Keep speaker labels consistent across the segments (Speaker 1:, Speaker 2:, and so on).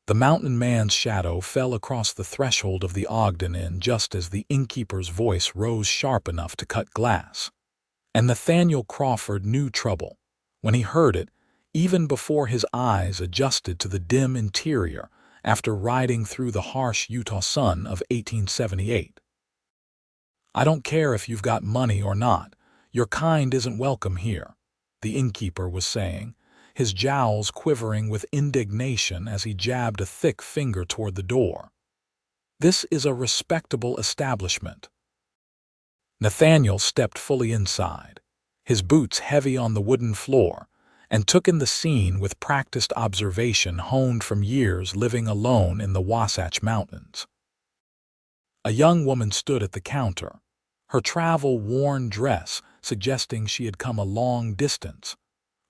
Speaker 1: The mountain man's shadow fell across the threshold of the Ogden Inn just as the innkeeper's voice rose sharp enough to cut glass. And Nathaniel Crawford knew trouble. When he heard it, even before his eyes adjusted to the dim interior after riding through the harsh Utah sun of 1878. "I don't care if you've got money or not. Your kind isn't welcome here," the innkeeper was saying, his jowls quivering with indignation as he jabbed a thick finger toward the door. "This is a respectable establishment." Nathaniel stepped fully inside, his boots heavy on the wooden floor, and took in the scene with practiced observation honed from years living alone in the Wasatch Mountains. A young woman stood at the counter, her travel-worn dress suggesting she had come a long distance,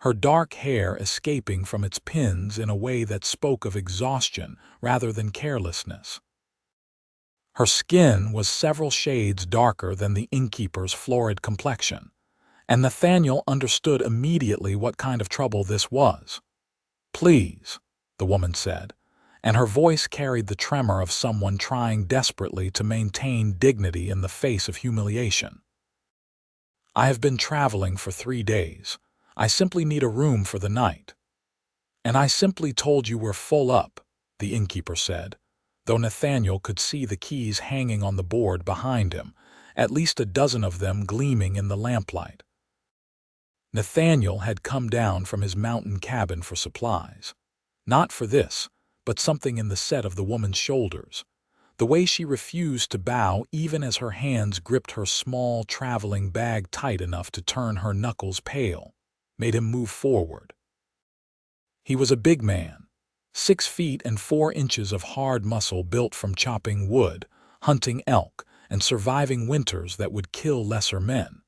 Speaker 1: her dark hair escaping from its pins in a way that spoke of exhaustion rather than carelessness. Her skin was several shades darker than the innkeeper's florid complexion, and Nathaniel understood immediately what kind of trouble this was. "Please," the woman said, and her voice carried the tremor of someone trying desperately to maintain dignity in the face of humiliation. "I have been traveling for 3 days. I simply need a room for the night." "And I simply told you we're full up," the innkeeper said, though Nathaniel could see the keys hanging on the board behind him, at least a dozen of them gleaming in the lamplight. Nathaniel had come down from his mountain cabin for supplies. Not for this, but something in the set of the woman's shoulders. The way she refused to bow even as her hands gripped her small traveling bag tight enough to turn her knuckles pale, made him move forward. He was a big man, 6 feet and 4 inches of hard muscle built from chopping wood, hunting elk, and surviving winters that would kill lesser men.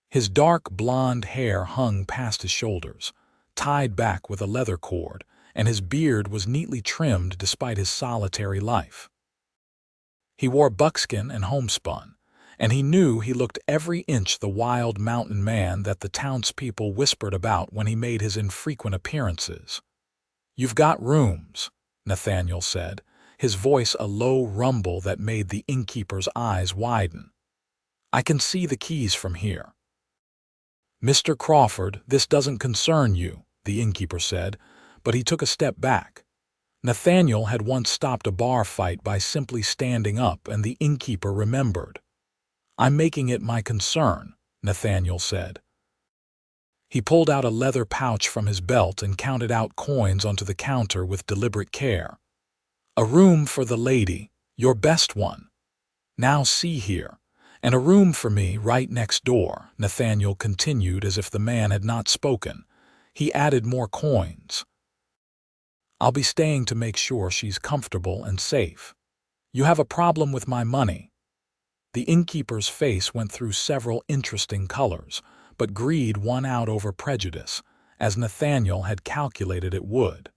Speaker 1: His dark blonde hair hung past his shoulders, tied back with a leather cord, and his beard was neatly trimmed despite his solitary life. He wore buckskin and homespun, and he knew he looked every inch the wild mountain man that the townspeople whispered about when he made his infrequent appearances. "You've got rooms," Nathaniel said, his voice a low rumble that made the innkeeper's eyes widen. "I can see the keys from here." "Mr. Crawford, this doesn't concern you," the innkeeper said, but he took a step back. Nathaniel had once stopped a bar fight by simply standing up, and the innkeeper remembered. "I'm making it my concern," Nathaniel said. He pulled out a leather pouch from his belt and counted out coins onto the counter with deliberate care. "A room for the lady, your best one. Now see here. And a room for me right next door," Nathaniel continued as if the man had not spoken. He added more coins. "I'll be staying to make sure she's comfortable and safe. You have a problem with my money." The innkeeper's face went through several interesting colors, but greed won out over prejudice, as Nathaniel had calculated it would.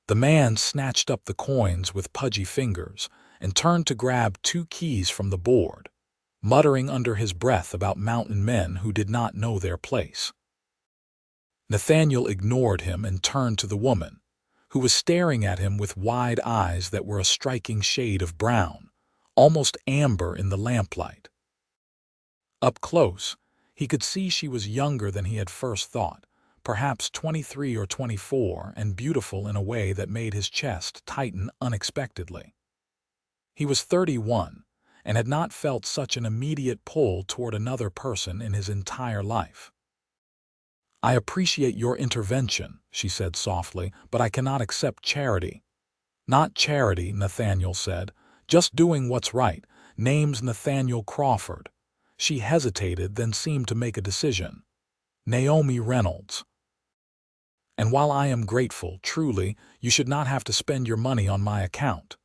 Speaker 1: The man snatched up the coins with pudgy fingers and turned to grab 2 keys from the board, muttering under his breath about mountain men who did not know their place. Nathaniel ignored him and turned to the woman, who was staring at him with wide eyes that were a striking shade of brown, almost amber in the lamplight. Up close, he could see she was younger than he had first thought, perhaps 23 or 24, and beautiful in a way that made his chest tighten unexpectedly. He was 31, and had not felt such an immediate pull toward another person in his entire life. "I appreciate your intervention," she said softly, "but I cannot accept charity." "Not charity," Nathaniel said, "just doing what's right. Name's Nathaniel Crawford." She hesitated, then seemed to make a decision. "Naomi Reynolds. And while I am grateful, truly, you should not have to spend your money on my account."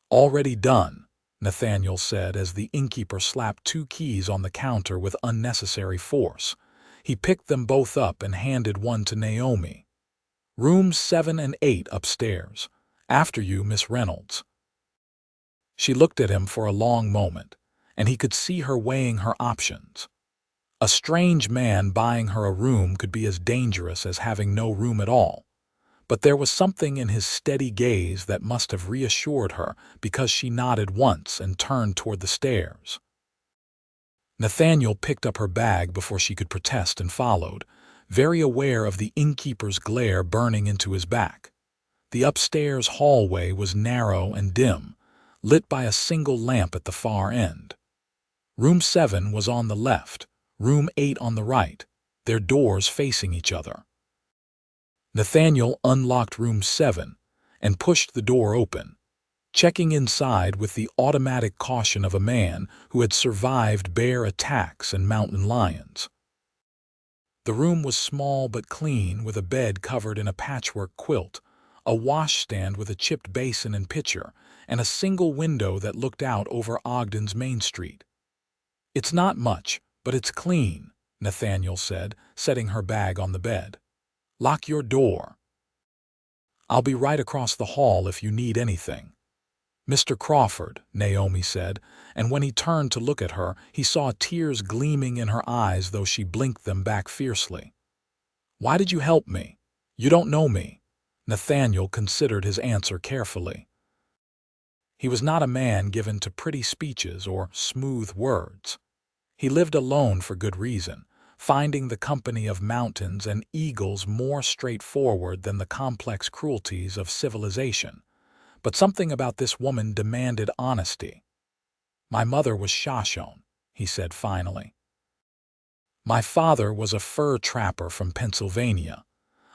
Speaker 1: "Already done," Nathaniel said as the innkeeper slapped 2 keys on the counter with unnecessary force. He picked them both up and handed one to Naomi. "Rooms 7 and 8 upstairs. After you, Miss Reynolds." She looked at him for a long moment, and he could see her weighing her options. A strange man buying her a room could be as dangerous as having no room at all. but there was something in his steady gaze that must have reassured her because she nodded once and turned toward the stairs. Nathaniel picked up her bag before she could protest and followed, very aware of the innkeeper's glare burning into his back. The upstairs hallway was narrow and dim, lit by a single lamp at the far end. Room 7 was on the left, room 8 on the right, their doors facing each other. Nathaniel unlocked room 7 and pushed the door open, checking inside with the automatic caution of a man who had survived bear attacks and mountain lions. The room was small but clean, with a bed covered in a patchwork quilt, a washstand with a chipped basin and pitcher, and a single window that looked out over Ogden's Main Street. "It's not much, but it's clean," Nathaniel said, setting her bag on the bed. "Lock your door. I'll be right across the hall if you need anything." "Mr. Crawford," Naomi said, and when he turned to look at her, he saw tears gleaming in her eyes, though she blinked them back fiercely. "Why did you help me? You don't know me." Nathaniel considered his answer carefully. He was not a man given to pretty speeches or smooth words. He lived alone for good reason, finding the company of mountains and eagles more straightforward than the complex cruelties of civilization. But something about this woman demanded honesty. "My mother was Shoshone," he said finally. "My father was a fur trapper from Pennsylvania.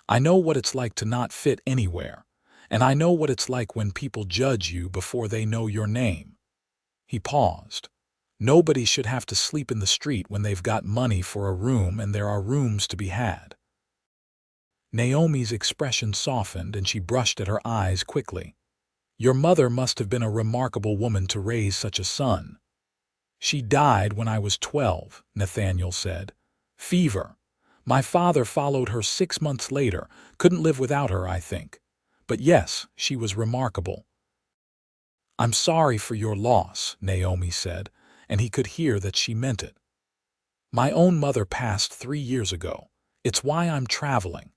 Speaker 1: I know what it's like to not fit anywhere, and I know what it's like when people judge you before they know your name." He paused. "Nobody should have to sleep in the street when they've got money for a room, and there are rooms to be had." Naomi's expression softened and she brushed at her eyes quickly. "Your mother must have been a remarkable woman to raise such a son." "She died when I was 12, Nathaniel said. "Fever. My father followed her 6 months later, couldn't live without her, I think. But yes, she was remarkable." "I'm sorry for your loss," Naomi said, and he could hear that she meant it. "My own mother passed 3 years ago. It's why I'm traveling.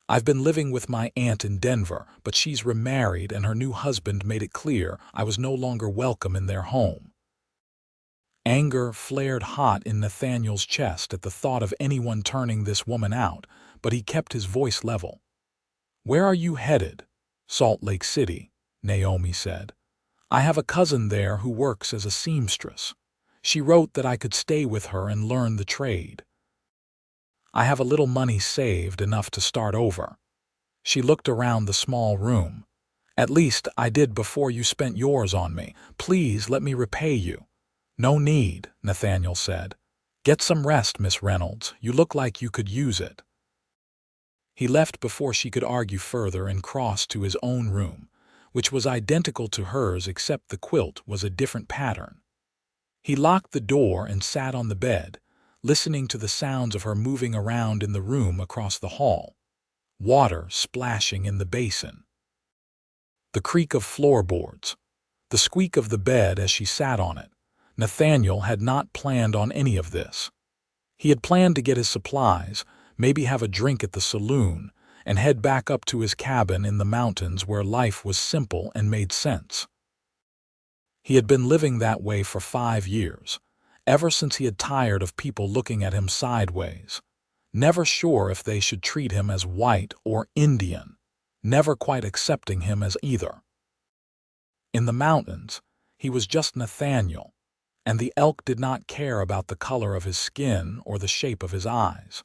Speaker 1: I've been living with my aunt in Denver, but she's remarried and her new husband made it clear I was no longer welcome in their home." Anger flared hot in Nathaniel's chest at the thought of anyone turning this woman out, but he kept his voice level. "Where are you headed?" "Salt Lake City," Naomi said. "I have a cousin there who works as a seamstress. She wrote that I could stay with her and learn the trade. I have a little money saved, enough to start over." She looked around the small room. "At least I did before you spent yours on me. Please let me repay you." "No need," Nathaniel said. "Get some rest, Miss Reynolds. You look like you could use it." He left before she could argue further and crossed to his own room, which was identical to hers except the quilt was a different pattern. He locked the door and sat on the bed, listening to the sounds of her moving around in the room across the hall. Water splashing in the basin. The creak of floorboards. The squeak of the bed as she sat on it. Nathaniel had not planned on any of this. He had planned to get his supplies, maybe have a drink at the saloon, and head back up to his cabin in the mountains where life was simple and made sense. He had been living that way for 5 years, ever since he had tired of people looking at him sideways, never sure if they should treat him as white or Indian, never quite accepting him as either. In the mountains, he was just Nathaniel, and the elk did not care about the color of his skin or the shape of his eyes.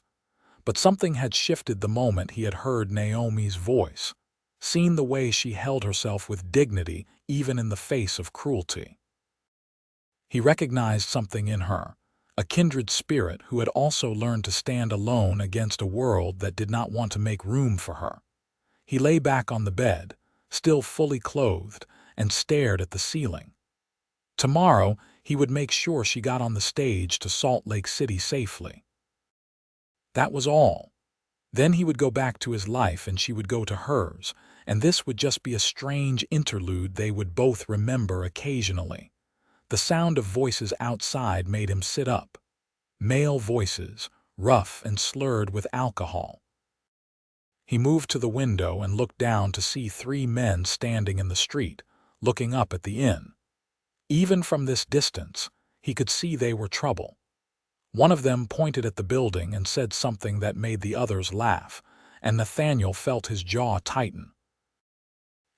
Speaker 1: But something had shifted the moment he had heard Naomi's voice, seen the way she held herself with dignity even in the face of cruelty. He recognized something in her, a kindred spirit who had also learned to stand alone against a world that did not want to make room for her. He lay back on the bed, still fully clothed, and stared at the ceiling. Tomorrow, he would make sure she got on the stage to Salt Lake City safely. That was all. Then he would go back to his life and she would go to hers, and this would just be a strange interlude they would both remember occasionally. The sound of voices outside made him sit up. Male voices, rough and slurred with alcohol. He moved to the window and looked down to see 3 men standing in the street, looking up at the inn. Even from this distance, he could see they were trouble. One of them pointed at the building and said something that made the others laugh, and Nathaniel felt his jaw tighten.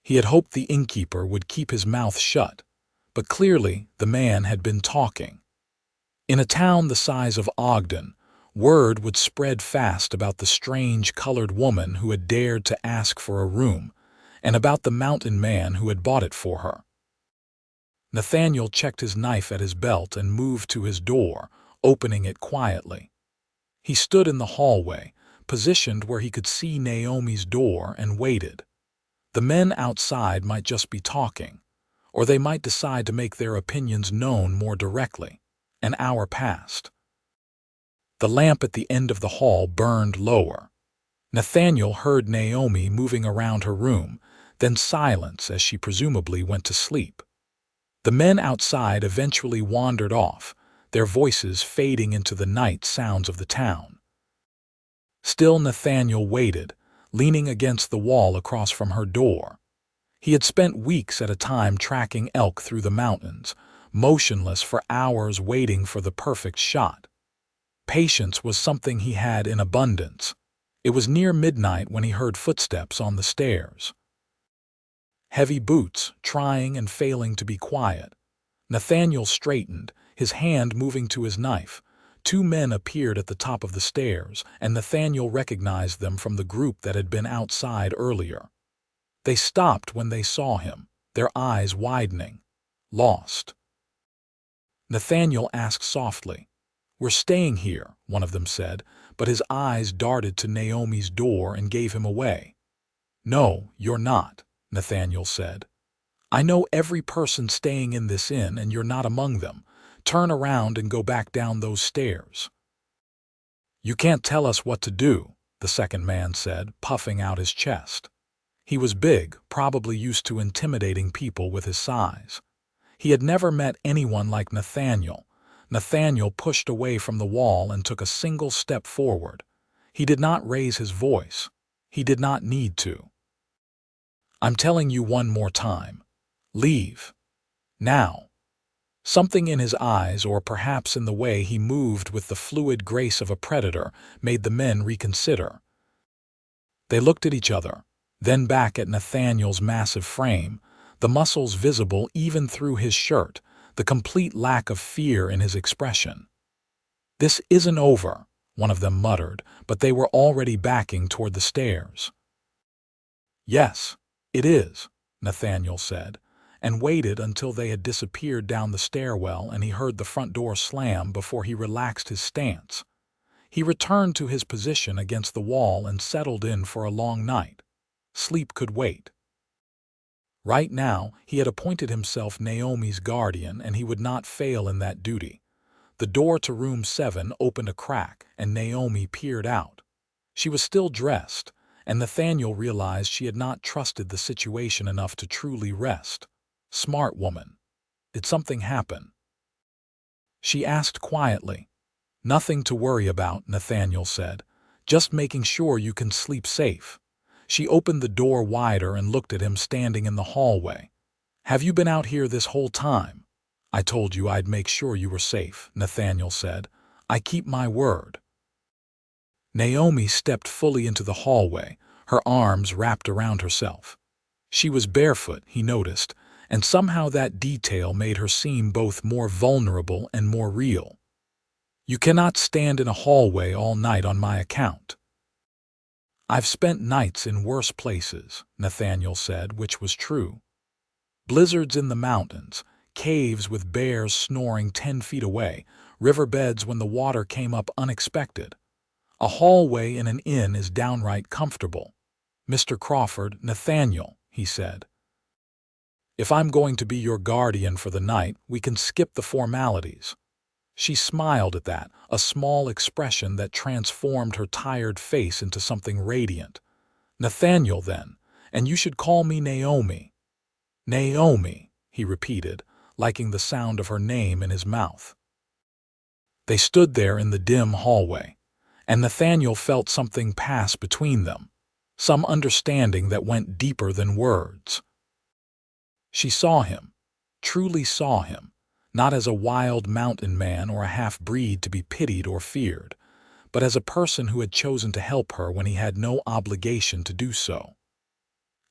Speaker 1: He had hoped the innkeeper would keep his mouth shut, but clearly the man had been talking. In a town the size of Ogden, word would spread fast about the strange colored woman who had dared to ask for a room, and about the mountain man who had bought it for her. Nathaniel checked his knife at his belt and moved to his door, opening it quietly. He stood in the hallway, positioned where he could see Naomi's door, and waited. The men outside might just be talking, or they might decide to make their opinions known more directly. An hour passed. The lamp at the end of the hall burned lower. Nathaniel heard Naomi moving around her room, then silence as she presumably went to sleep. The men outside eventually wandered off, their voices fading into the night sounds of the town. Still Nathaniel waited, leaning against the wall across from her door. He had spent weeks at a time tracking elk through the mountains, motionless for hours waiting for the perfect shot. Patience was something he had in abundance. It was near midnight when he heard footsteps on the stairs. Heavy boots, trying and failing to be quiet. Nathaniel straightened, his hand moving to his knife. 2 men appeared at the top of the stairs, and Nathaniel recognized them from the group that had been outside earlier. They stopped when they saw him, their eyes widening. Lost. Nathaniel asked softly. "We're staying here," one of them said, but his eyes darted to Naomi's door and gave him away. "No, you're not," Nathaniel said. "I know every person staying in this inn, and you're not among them. Turn around and go back down those stairs." "You can't tell us what to do," the second man said, puffing out his chest. He was big, probably used to intimidating people with his size. He had never met anyone like Nathaniel. Nathaniel pushed away from the wall and took a single step forward. He did not raise his voice. He did not need to. "I'm telling you one more time. Leave. Now." Something in his eyes, or perhaps in the way he moved with the fluid grace of a predator, made the men reconsider. They looked at each other, then back at Nathaniel's massive frame, the muscles visible even through his shirt, the complete lack of fear in his expression. "This isn't over," one of them muttered, but they were already backing toward the stairs. "Yes, it is," Nathaniel said, and waited until they had disappeared down the stairwell and he heard the front door slam before he relaxed his stance. He returned to his position against the wall and settled in for a long night. Sleep could wait. Right now, he had appointed himself Naomi's guardian, and he would not fail in that duty. The door to room 7 opened a crack, and Naomi peered out. She was still dressed, and Nathaniel realized she had not trusted the situation enough to truly rest. Smart woman. Did something happen? She asked quietly. "Nothing to worry about," Nathaniel said. "Just making sure you can sleep safe." She opened the door wider and looked at him standing in the hallway. "Have you been out here this whole time?" "I told you I'd make sure you were safe," Nathaniel said. "I keep my word." Naomi stepped fully into the hallway, her arms wrapped around herself. She was barefoot, he noticed, and somehow that detail made her seem both more vulnerable and more real. "You cannot stand in a hallway all night on my account." "I've spent nights in worse places," Nathaniel said, which was true. Blizzards in the mountains, caves with bears snoring 10 feet away, riverbeds when the water came up unexpected. A hallway in an inn is downright comfortable. "Mr. Crawford, Nathaniel," he said. "If I'm going to be your guardian for the night, we can skip the formalities." She smiled at that, a small expression that transformed her tired face into something radiant. "Nathaniel, then, and you should call me Naomi." "Naomi," he repeated, liking the sound of her name in his mouth. They stood there in the dim hallway, and Nathaniel felt something pass between them. some understanding that went deeper than words. She saw him, truly saw him, not as a wild mountain man or a half-breed to be pitied or feared, but as a person who had chosen to help her when he had no obligation to do so.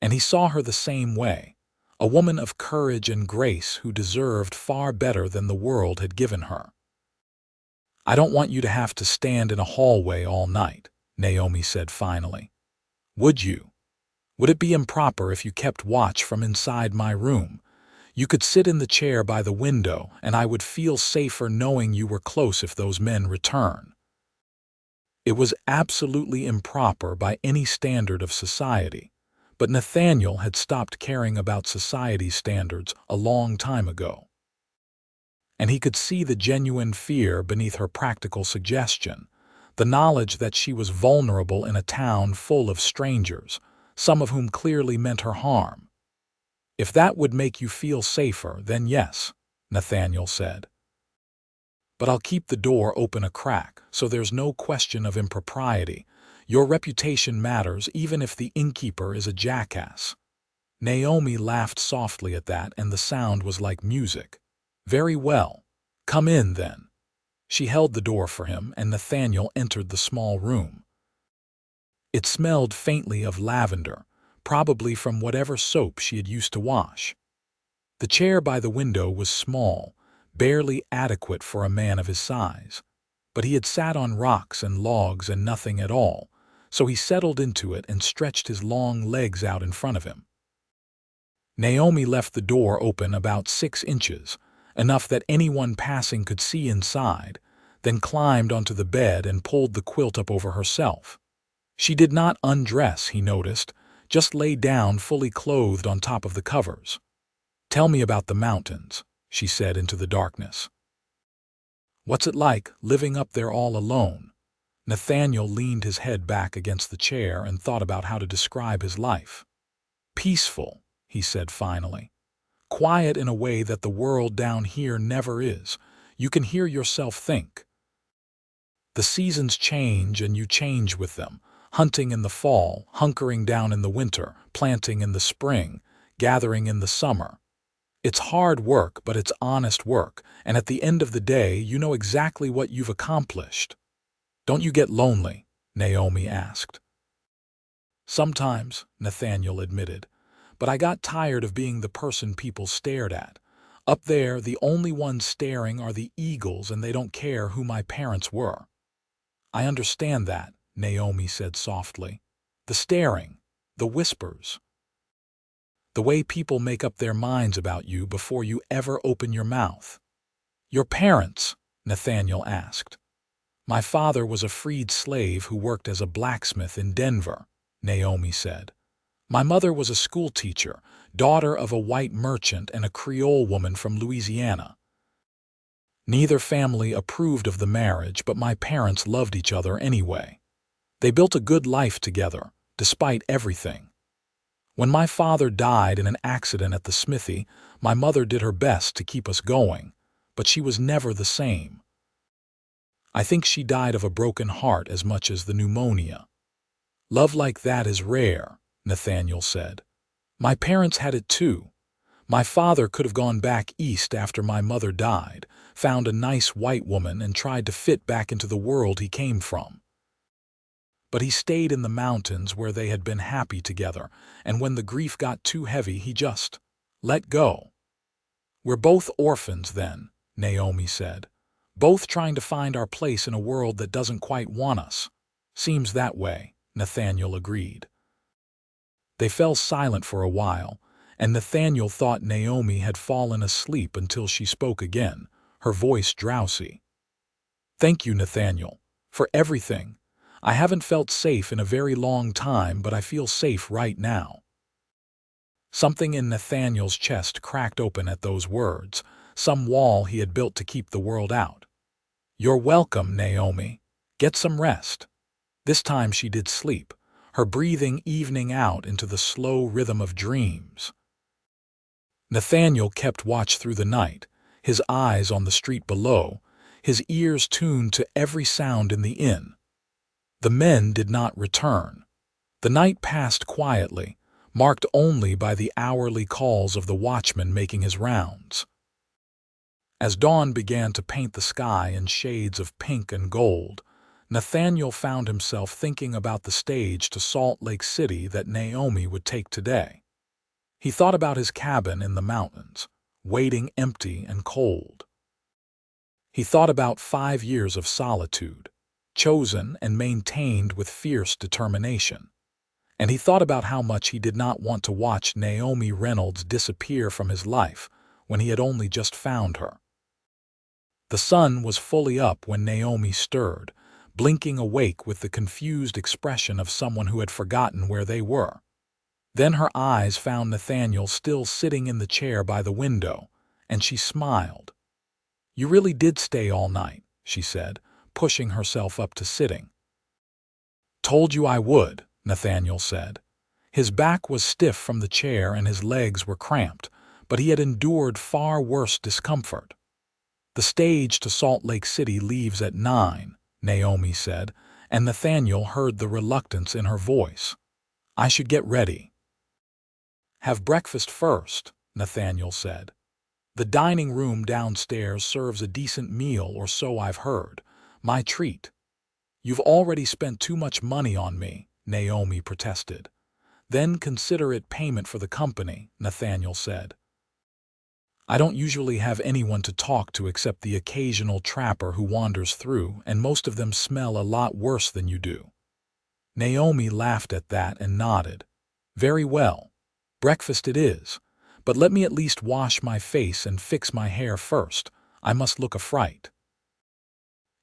Speaker 1: And he saw her the same way, a woman of courage and grace who deserved far better than the world had given her. "I don't want you to have to stand in a hallway all night," Naomi said finally. "Would you? Would it be improper if you kept watch from inside my room? You could sit in the chair by the window, and I would feel safer knowing you were close if those men return." It was absolutely improper by any standard of society, but Nathaniel had stopped caring about society's standards a long time ago. And he could see the genuine fear beneath her practical suggestion, the knowledge that she was vulnerable in a town full of strangers, some of whom clearly meant her harm. "If that would make you feel safer, then yes," Nathaniel said. "But I'll keep the door open a crack, so there's no question of impropriety. Your reputation matters even if the innkeeper is a jackass." Naomi laughed softly at that, and the sound was like music. "Very well. Come in, then." She held the door for him, and Nathaniel entered the small room. It smelled faintly of lavender, probably from whatever soap she had used to wash. The chair by the window was small, barely adequate for a man of his size, but he had sat on rocks and logs and nothing at all, so he settled into it and stretched his long legs out in front of him. Naomi left the door open about 6 inches, enough that anyone passing could see inside, then climbed onto the bed and pulled the quilt up over herself. She did not undress, he noticed, just lay down fully clothed on top of the covers. "Tell me about the mountains," she said into the darkness. "What's it like, living up there all alone?" Nathaniel leaned his head back against the chair and thought about how to describe his life. "Peaceful," he said finally. "Quiet in a way that the world down here never is. You can hear yourself think. The seasons change and you change with them, hunting in the fall, hunkering down in the winter, planting in the spring, gathering in the summer. It's hard work, but it's honest work, and at the end of the day, you know exactly what you've accomplished." "Don't you get lonely?" Naomi asked. "Sometimes," Nathaniel admitted, "but I got tired of being the person people stared at. Up there, the only ones staring are the eagles, and they don't care who my parents were." "I understand that," Naomi said softly. "The staring, the whispers. The way people make up their minds about you before you ever open your mouth." "Your parents?" Nathaniel asked. "My father was a freed slave who worked as a blacksmith in Denver," Naomi said. "My mother was a schoolteacher, daughter of a white merchant and a Creole woman from Louisiana. Neither family approved of the marriage, but my parents loved each other anyway. They built a good life together, despite everything. When my father died in an accident at the smithy, my mother did her best to keep us going, but she was never the same. I think she died of a broken heart as much as the pneumonia." "Love like that is rare," Nathaniel said. "My parents had it too. My father could have gone back east after my mother died, found a nice white woman, and tried to fit back into the world he came from. But he stayed in the mountains where they had been happy together, and when the grief got too heavy, he just let go. We're both orphans then," Naomi said. "Both trying to find our place in a world that doesn't quite want us." "Seems that way," Nathaniel agreed. They fell silent for a while, and Nathaniel thought Naomi had fallen asleep until she spoke again, her voice drowsy. "Thank you, Nathaniel, for everything. I haven't felt safe in a very long time, but I feel safe right now." Something in Nathaniel's chest cracked open at those words, some wall he had built to keep the world out. "You're welcome, Naomi. Get some rest." This time she did sleep, her breathing evening out into the slow rhythm of dreams. Nathaniel kept watch through the night, his eyes on the street below, his ears tuned to every sound in the inn. The men did not return. The night passed quietly, marked only by the hourly calls of the watchman making his rounds. As dawn began to paint the sky in shades of pink and gold, Nathaniel found himself thinking about the stage to Salt Lake City that Naomi would take today. He thought about his cabin in the mountains, waiting empty and cold. He thought about 5 years of solitude, chosen and maintained with fierce determination. And he thought about how much he did not want to watch Naomi Reynolds disappear from his life when he had only just found her. The sun was fully up when Naomi stirred, blinking awake with the confused expression of someone who had forgotten where they were. Then her eyes found Nathaniel still sitting in the chair by the window, and she smiled. "You really did stay all night," she said, pushing herself up to sitting. "Told you I would," Nathaniel said. His back was stiff from the chair and his legs were cramped, but he had endured far worse discomfort. "The stage to Salt Lake City leaves at 9, Naomi said, and Nathaniel heard the reluctance in her voice. "I should get ready." "Have breakfast first," Nathaniel said. "The dining room downstairs serves a decent meal, or so I've heard. My treat." "You've already spent too much money on me," Naomi protested. "Then consider it payment for the company," Nathaniel said. "I don't usually have anyone to talk to except the occasional trapper who wanders through, and most of them smell a lot worse than you do." Naomi laughed at that and nodded. "Very well. Breakfast it is. But let me at least wash my face and fix my hair first. I must look a fright."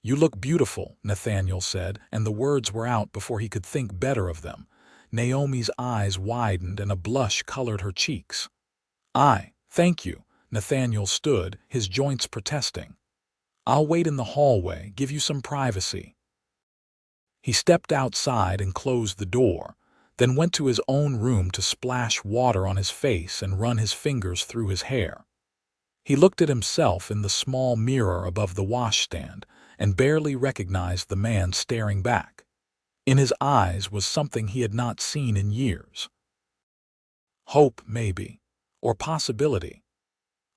Speaker 1: "You look beautiful," Nathaniel said, and the words were out before he could think better of them. Naomi's eyes widened and a blush colored her cheeks. Thank you." Nathaniel stood, his joints protesting. "I'll wait in the hallway, give you some privacy." He stepped outside and closed the door, then went to his own room to splash water on his face and run his fingers through his hair. He looked at himself in the small mirror above the washstand and barely recognized the man staring back. In his eyes was something he had not seen in years. Hope, maybe, or possibility.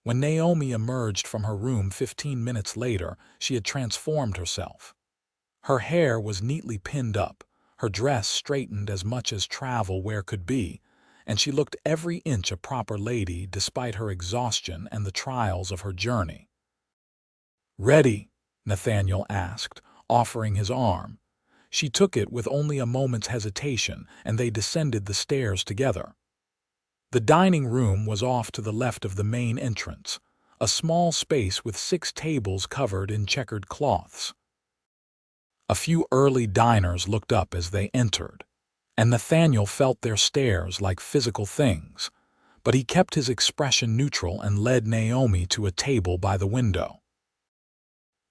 Speaker 1: When Naomi emerged from her room 15 minutes later, she had transformed herself. Her hair was neatly pinned up, her dress straightened as much as travel wear could be, and she looked every inch a proper lady despite her exhaustion and the trials of her journey. "Ready?" Nathaniel asked, offering his arm. She took it with only a moment's hesitation, and they descended the stairs together. The dining room was off to the left of the main entrance, a small space with 6 tables covered in checkered cloths. A few early diners looked up as they entered, and Nathaniel felt their stares like physical things, but he kept his expression neutral and led Naomi to a table by the window.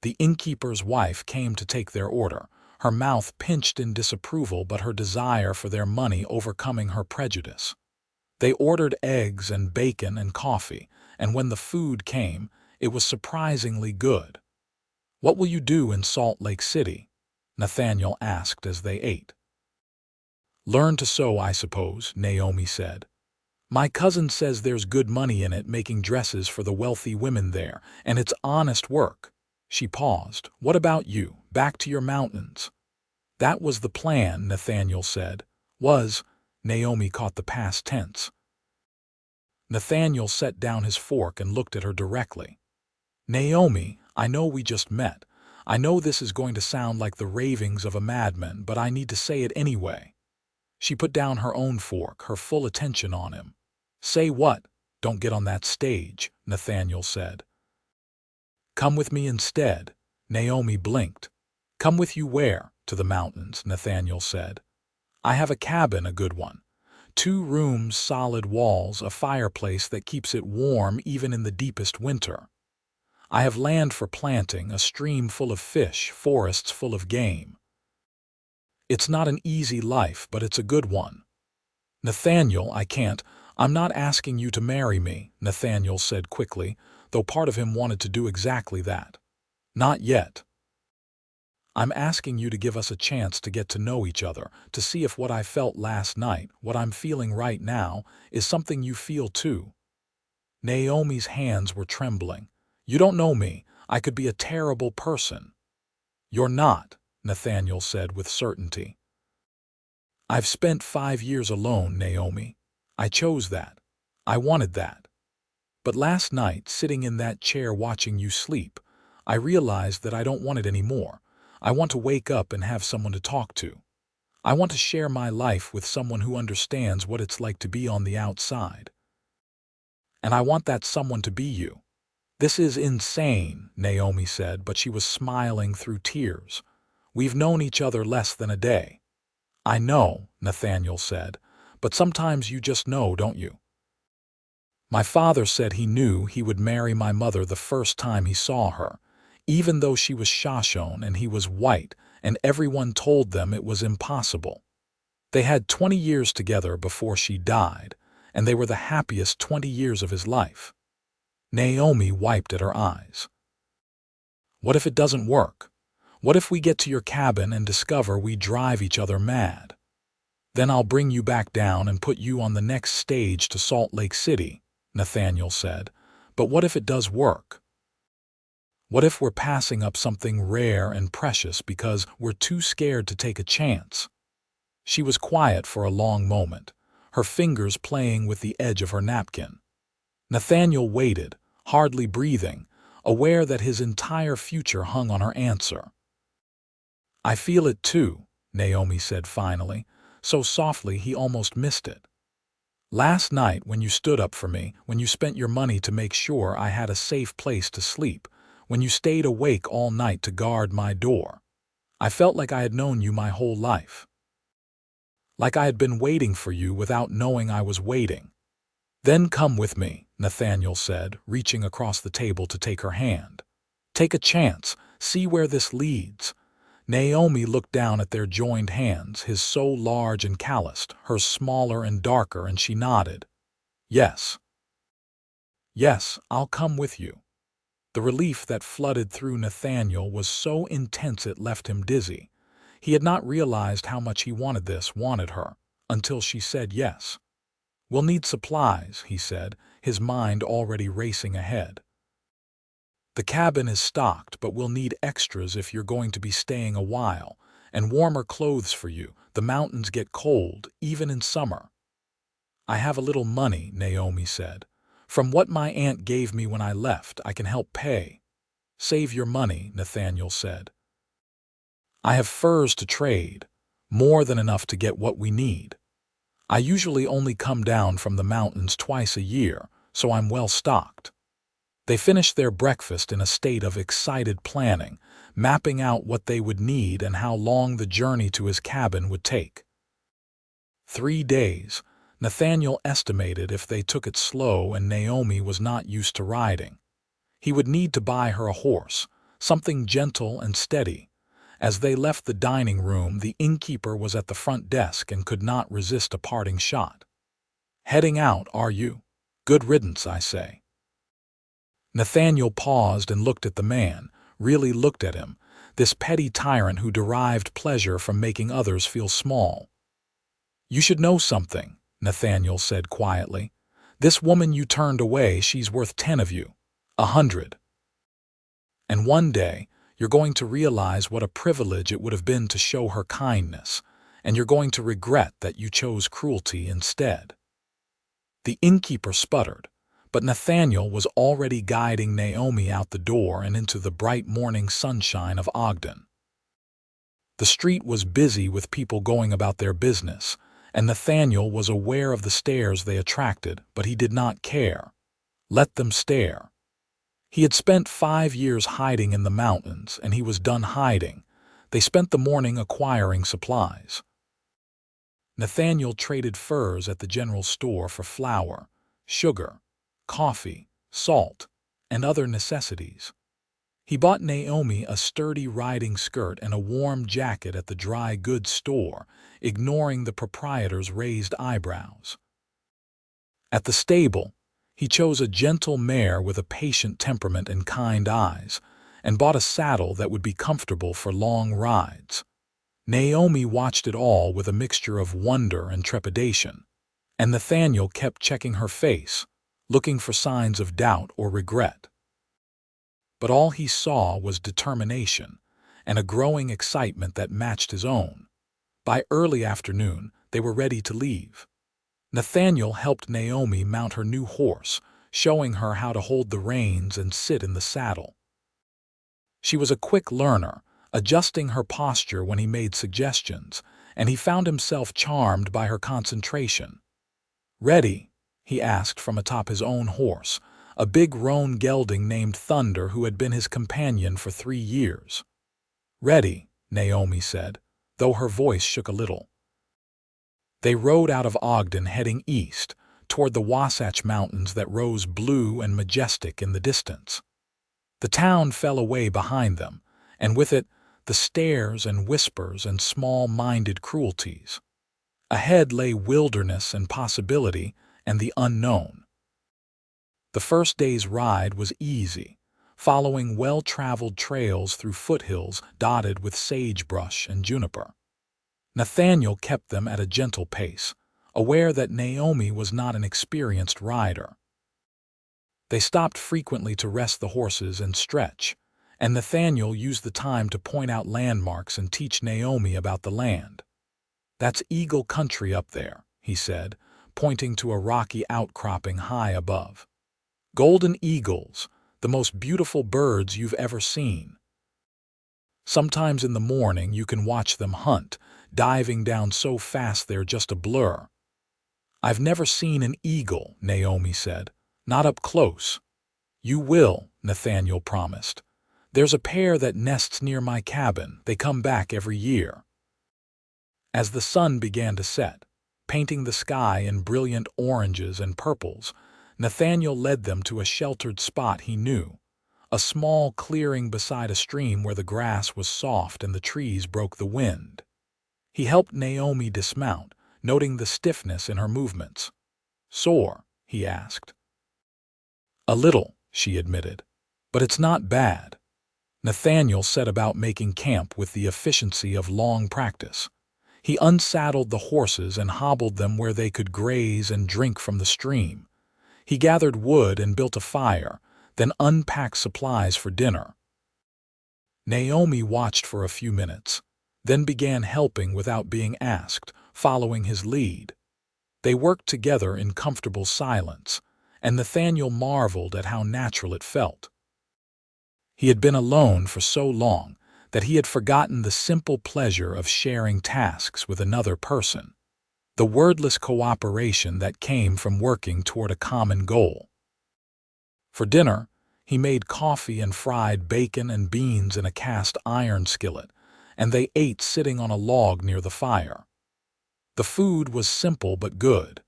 Speaker 1: The innkeeper's wife came to take their order, her mouth pinched in disapproval but her desire for their money overcoming her prejudice. They ordered eggs and bacon and coffee, and when the food came, it was surprisingly good. "What will you do in Salt Lake City?" Nathaniel asked as they ate. "Learn to sew, I suppose," Naomi said. "My cousin says there's good money in it making dresses for the wealthy women there, and it's honest work." She paused. "What about you? Back to your mountains?" "That was the plan," Nathaniel said. Naomi caught the past tense. Nathaniel set down his fork and looked at her directly. "Naomi, I know we just met. I know this is going to sound like the ravings of a madman, but I need to say it anyway." She put down her own fork, her full attention on him. "Say what?" "Don't get on that stage," Nathaniel said. "Come with me instead." Naomi blinked. "Come with you where?" "To the mountains," Nathaniel said. "I have a cabin, a good one. 2 rooms, solid walls, a fireplace that keeps it warm even in the deepest winter. I have land for planting, a stream full of fish, forests full of game. It's not an easy life, but it's a good one." "Nathaniel, I'm not asking you to marry me," Nathaniel said quickly, though part of him wanted to do exactly that. "Not yet." I'm asking you to give us a chance to get to know each other, to see if what I felt last night, what I'm feeling right now, is something you feel too." Naomi's hands were trembling. "You don't know me. I could be a terrible person." "You're not," Nathaniel said with certainty. "I've spent 5 years alone, Naomi. I chose that. I wanted that. But last night, sitting in that chair watching you sleep, I realized that I don't want it anymore. I want to wake up and have someone to talk to. I want to share my life with someone who understands what it's like to be on the outside. And I want that someone to be you." "This is insane," Naomi said, but she was smiling through tears. "We've known each other less than a day." "I know," Nathaniel said, "but sometimes you just know, don't you? My father said he knew he would marry my mother the first time he saw her, even though she was Shoshone and he was white, and everyone told them it was impossible. They had 20 years together before she died, and they were the happiest 20 years of his life." Naomi wiped at her eyes. "What if it doesn't work? What if we get to your cabin and discover we drive each other mad? Then I'll bring you back down and put you on the next stage to Salt Lake City," Nathaniel said. "But what if it does work? What if we're passing up something rare and precious because we're too scared to take a chance?" She was quiet for a long moment, her fingers playing with the edge of her napkin. Nathaniel waited, hardly breathing, aware that his entire future hung on her answer. "I feel it too," Naomi said finally, so softly he almost missed it. "Last night when you stood up for me, when you spent your money to make sure I had a safe place to sleep, when you stayed awake all night to guard my door, I felt like I had known you my whole life. Like I had been waiting for you without knowing I was waiting." "Then come with me," Nathaniel said, reaching across the table to take her hand. "Take a chance, see where this leads." Naomi looked down at their joined hands, his so large and calloused, hers smaller and darker, and she nodded. "Yes. Yes, I'll come with you." The relief that flooded through Nathaniel was so intense it left him dizzy. He had not realized how much he wanted her, until she said yes. "We'll need supplies," he said, his mind already racing ahead. "The cabin is stocked, but we'll need extras if you're going to be staying a while, and warmer clothes for you. The mountains get cold, even in summer." "I have a little money," Naomi said. "From what my aunt gave me when I left, I can help pay." "Save your money," Nathaniel said. "I have furs to trade, more than enough to get what we need. I usually only come down from the mountains twice a year, so I'm well stocked." They finished their breakfast in a state of excited planning, mapping out what they would need and how long the journey to his cabin would take. 3 days, Nathaniel estimated, if they took it slow and Naomi was not used to riding. He would need to buy her a horse, something gentle and steady. As they left the dining room, the innkeeper was at the front desk and could not resist a parting shot. "Heading out, are you? Good riddance, I say." Nathaniel paused and looked at the man, really looked at him, this petty tyrant who derived pleasure from making others feel small. "You should know something," Nathaniel said quietly. "This woman you turned away, she's worth 10 of you, 100. And one day, you're going to realize what a privilege it would have been to show her kindness, and you're going to regret that you chose cruelty instead." The innkeeper sputtered, but Nathaniel was already guiding Naomi out the door and into the bright morning sunshine of Ogden. The street was busy with people going about their business, and Nathaniel was aware of the stares they attracted, but he did not care. Let them stare. He had spent 5 years hiding in the mountains, and he was done hiding. They spent the morning acquiring supplies. Nathaniel traded furs at the general store for flour, sugar, coffee, salt, and other necessities. He bought Naomi a sturdy riding skirt and a warm jacket at the dry goods store, ignoring the proprietor's raised eyebrows. At the stable, he chose a gentle mare with a patient temperament and kind eyes, and bought a saddle that would be comfortable for long rides. Naomi watched it all with a mixture of wonder and trepidation, and Nathaniel kept checking her face, looking for signs of doubt or regret. But all he saw was determination and a growing excitement that matched his own. By early afternoon, they were ready to leave. Nathaniel helped Naomi mount her new horse, showing her how to hold the reins and sit in the saddle. She was a quick learner, adjusting her posture when he made suggestions, and he found himself charmed by her concentration. "Ready?" he asked from atop his own horse, a big roan gelding named Thunder who had been his companion for 3 years. "Ready," Naomi said, though her voice shook a little. They rode out of Ogden heading east, toward the Wasatch Mountains that rose blue and majestic in the distance. The town fell away behind them, and with it, the stares and whispers and small-minded cruelties. Ahead lay wilderness and possibility and the unknown. The first day's ride was easy, following well-traveled trails through foothills dotted with sagebrush and juniper. Nathaniel kept them at a gentle pace, aware that Naomi was not an experienced rider. They stopped frequently to rest the horses and stretch, and Nathaniel used the time to point out landmarks and teach Naomi about the land. "That's Eagle Country up there," he said, pointing to a rocky outcropping high above. "Golden eagles, the most beautiful birds you've ever seen. Sometimes in the morning you can watch them hunt, diving down so fast they're just a blur." "I've never seen an eagle," Naomi said. "Not up close." "You will," Nathaniel promised. "There's a pair that nests near my cabin. They come back every year." As the sun began to set, painting the sky in brilliant oranges and purples, Nathaniel led them to a sheltered spot he knew, a small clearing beside a stream where the grass was soft and the trees broke the wind. He helped Naomi dismount, noting the stiffness in her movements. "Sore?" he asked. "A little," she admitted, "but it's not bad." Nathaniel set about making camp with the efficiency of long practice. He unsaddled the horses and hobbled them where they could graze and drink from the stream. He gathered wood and built a fire, then unpacked supplies for dinner. Naomi watched for a few minutes, then began helping without being asked, following his lead. They worked together in comfortable silence, and Nathaniel marveled at how natural it felt. He had been alone for so long that he had forgotten the simple pleasure of sharing tasks with another person, the wordless cooperation that came from working toward a common goal. For dinner, he made coffee and fried bacon and beans in a cast iron skillet, and they ate sitting on a log near the fire. The food was simple but good,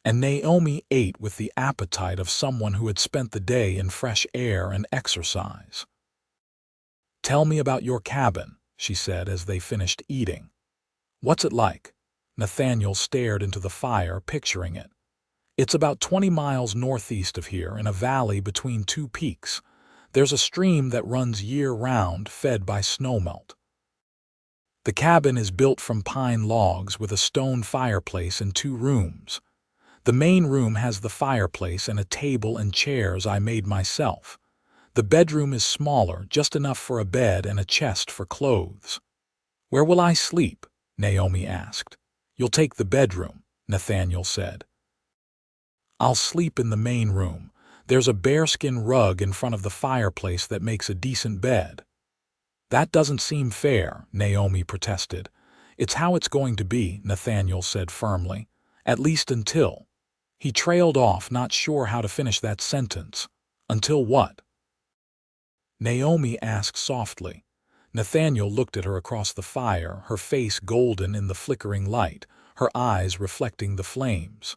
Speaker 1: and Naomi ate with the appetite of someone who had spent the day in fresh air and exercise. "Tell me about your cabin," she said as they finished eating. "What's it like?" Nathaniel stared into the fire, picturing it. "It's about 20 miles northeast of here, in a valley between 2 peaks. There's a stream that runs year-round, fed by snowmelt. The cabin is built from pine logs with a stone fireplace and 2 rooms. The main room has the fireplace and a table and chairs I made myself. The bedroom is smaller, just enough for a bed and a chest for clothes." "Where will I sleep?" Naomi asked. "You'll take the bedroom," Nathaniel said. "I'll sleep in the main room. There's a bearskin rug in front of the fireplace that makes a decent bed." "That doesn't seem fair," Naomi protested. "It's how it's going to be," Nathaniel said firmly. "At least until—" He trailed off, not sure how to finish that sentence. "Until what?" Naomi asked softly. Nathaniel looked at her across the fire, her face golden in the flickering light, her eyes reflecting the flames.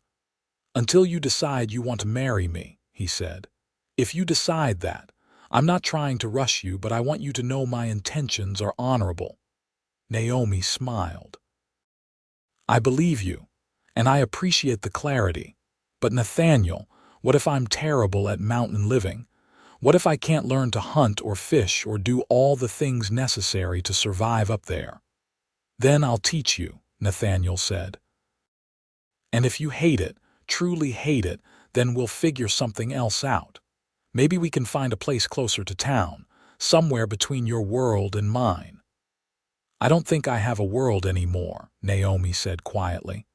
Speaker 1: "Until you decide you want to marry me," he said. "If you decide that, I'm not trying to rush you, but I want you to know my intentions are honorable." Naomi smiled. "I believe you, and I appreciate the clarity. But Nathaniel, what if I'm terrible at mountain living? What if I can't learn to hunt or fish or do all the things necessary to survive up there? Then I'll teach you, Nathaniel said. And if you hate it, truly hate it, then we'll figure something else out. Maybe we can find a place closer to town, somewhere between your world and mine. I don't think I have a world anymore, Naomi said quietly.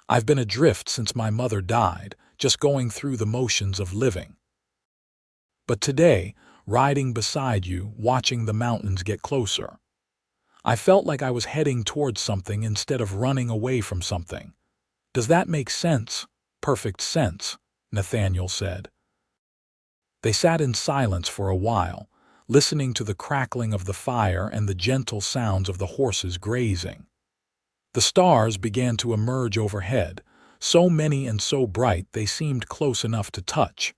Speaker 1: I've been adrift since my mother died, just going through the motions of living. But today, riding beside you, watching the mountains get closer, I felt like I was heading towards something instead of running away from something. Does that make sense? Perfect sense, Nathaniel said. They sat in silence for a while, listening to the crackling of the fire and the gentle sounds of the horses grazing. The stars began to emerge overhead, so many and so bright they seemed close enough to touch.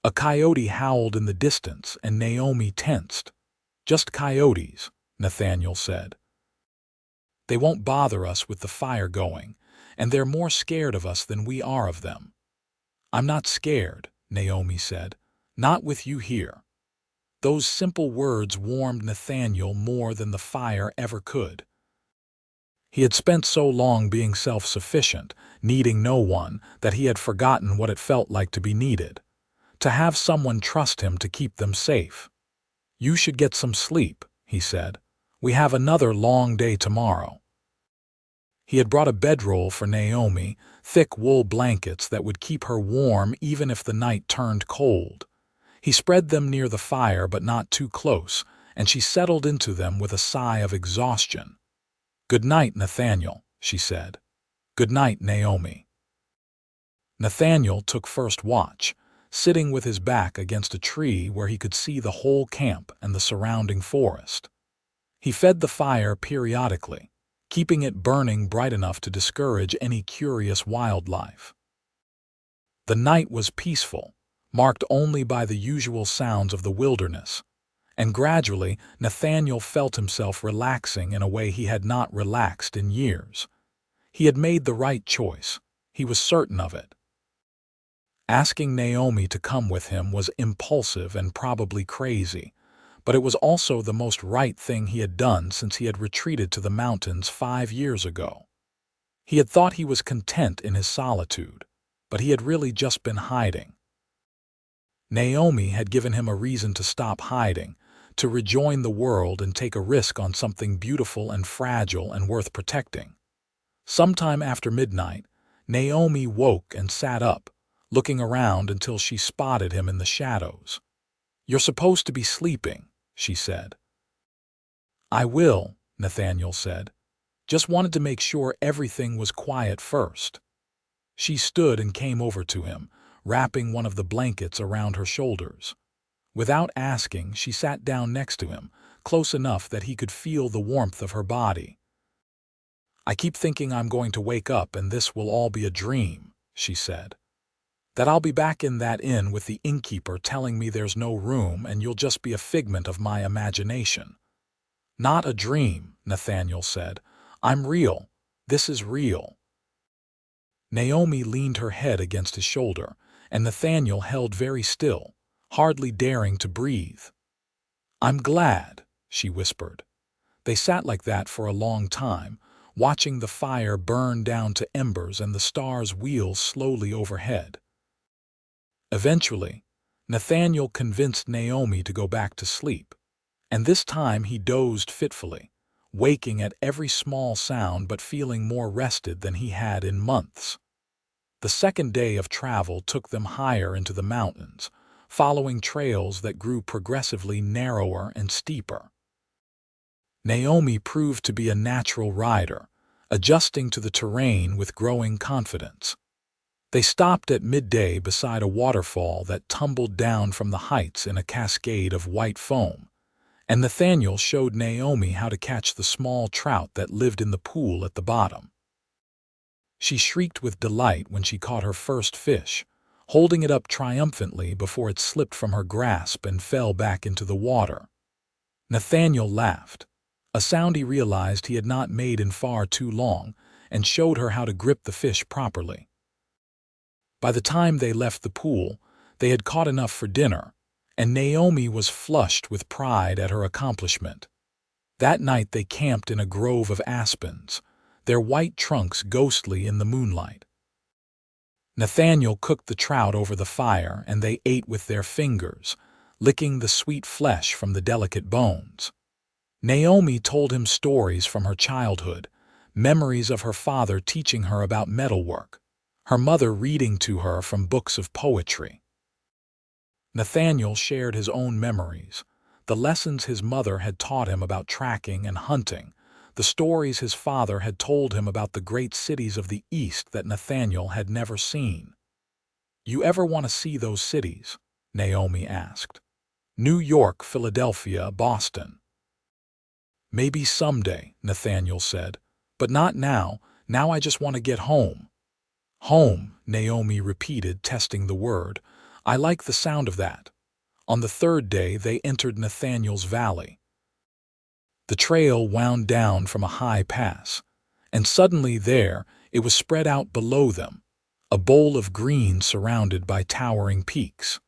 Speaker 1: A coyote howled in the distance, and Naomi tensed. Just coyotes, Nathaniel said. They won't bother us with the fire going, and they're more scared of us than we are of them. I'm not scared, Naomi said. Not with you here. Those simple words warmed Nathaniel more than the fire ever could. He had spent so long being self-sufficient, needing no one, that he had forgotten what it felt like to be needed. To have someone trust him to keep them safe. You should get some sleep, he said. We have another long day tomorrow. He had brought a bedroll for Naomi, thick wool blankets that would keep her warm even if the night turned cold. He spread them near the fire but not too close, and she settled into them with a sigh of exhaustion. Good night, Nathaniel, she said. Good night, Naomi. Nathaniel took first watch, sitting with his back against a tree where he could see the whole camp and the surrounding forest. He fed the fire periodically, keeping it burning bright enough to discourage any curious wildlife. The night was peaceful, marked only by the usual sounds of the wilderness, and gradually Nathaniel felt himself relaxing in a way he had not relaxed in years. He had made the right choice. He was certain of it. Asking Naomi to come with him was impulsive and probably crazy, but it was also the most right thing he had done since he had retreated to the mountains 5 years ago. He had thought he was content in his solitude, but he had really just been hiding. Naomi had given him a reason to stop hiding, to rejoin the world and take a risk on something beautiful and fragile and worth protecting. Sometime after midnight, Naomi woke and sat up, looking around until she spotted him in the shadows. You're supposed to be sleeping, she said. I will, Nathaniel said. Just wanted to make sure everything was quiet first. She stood and came over to him, wrapping one of the blankets around her shoulders. Without asking, she sat down next to him, close enough that he could feel the warmth of her body. I keep thinking I'm going to wake up and this will all be a dream, she said. That I'll be back in that inn with the innkeeper telling me there's no room and you'll just be a figment of my imagination. Not a dream, Nathaniel said. I'm real. This is real. Naomi leaned her head against his shoulder, and Nathaniel held very still, hardly daring to breathe. I'm glad, she whispered. They sat like that for a long time, watching the fire burn down to embers and the stars wheel slowly overhead. Eventually, Nathaniel convinced Naomi to go back to sleep, and this time he dozed fitfully, waking at every small sound but feeling more rested than he had in months. The second day of travel took them higher into the mountains, following trails that grew progressively narrower and steeper. Naomi proved to be a natural rider, adjusting to the terrain with growing confidence. They stopped at midday beside a waterfall that tumbled down from the heights in a cascade of white foam, and Nathaniel showed Naomi how to catch the small trout that lived in the pool at the bottom. She shrieked with delight when she caught her first fish, holding it up triumphantly before it slipped from her grasp and fell back into the water. Nathaniel laughed, a sound he realized he had not made in far too long, and showed her how to grip the fish properly. By the time they left the pool, they had caught enough for dinner, and Naomi was flushed with pride at her accomplishment. That night they camped in a grove of aspens, their white trunks ghostly in the moonlight. Nathaniel cooked the trout over the fire, and they ate with their fingers, licking the sweet flesh from the delicate bones. Naomi told him stories from her childhood, memories of her father teaching her about metalwork, her mother reading to her from books of poetry. Nathaniel shared his own memories, the lessons his mother had taught him about tracking and hunting, the stories his father had told him about the great cities of the East that Nathaniel had never seen. "You ever want to see those cities?" Naomi asked. "New York, Philadelphia, Boston." "Maybe someday," Nathaniel said, "but not now. Now I just want to get home." "Home," Naomi repeated, testing the word. "I like the sound of that." On the third day they entered Nathaniel's valley. The trail wound down from a high pass, and suddenly there it was spread out below them, a bowl of green surrounded by towering peaks.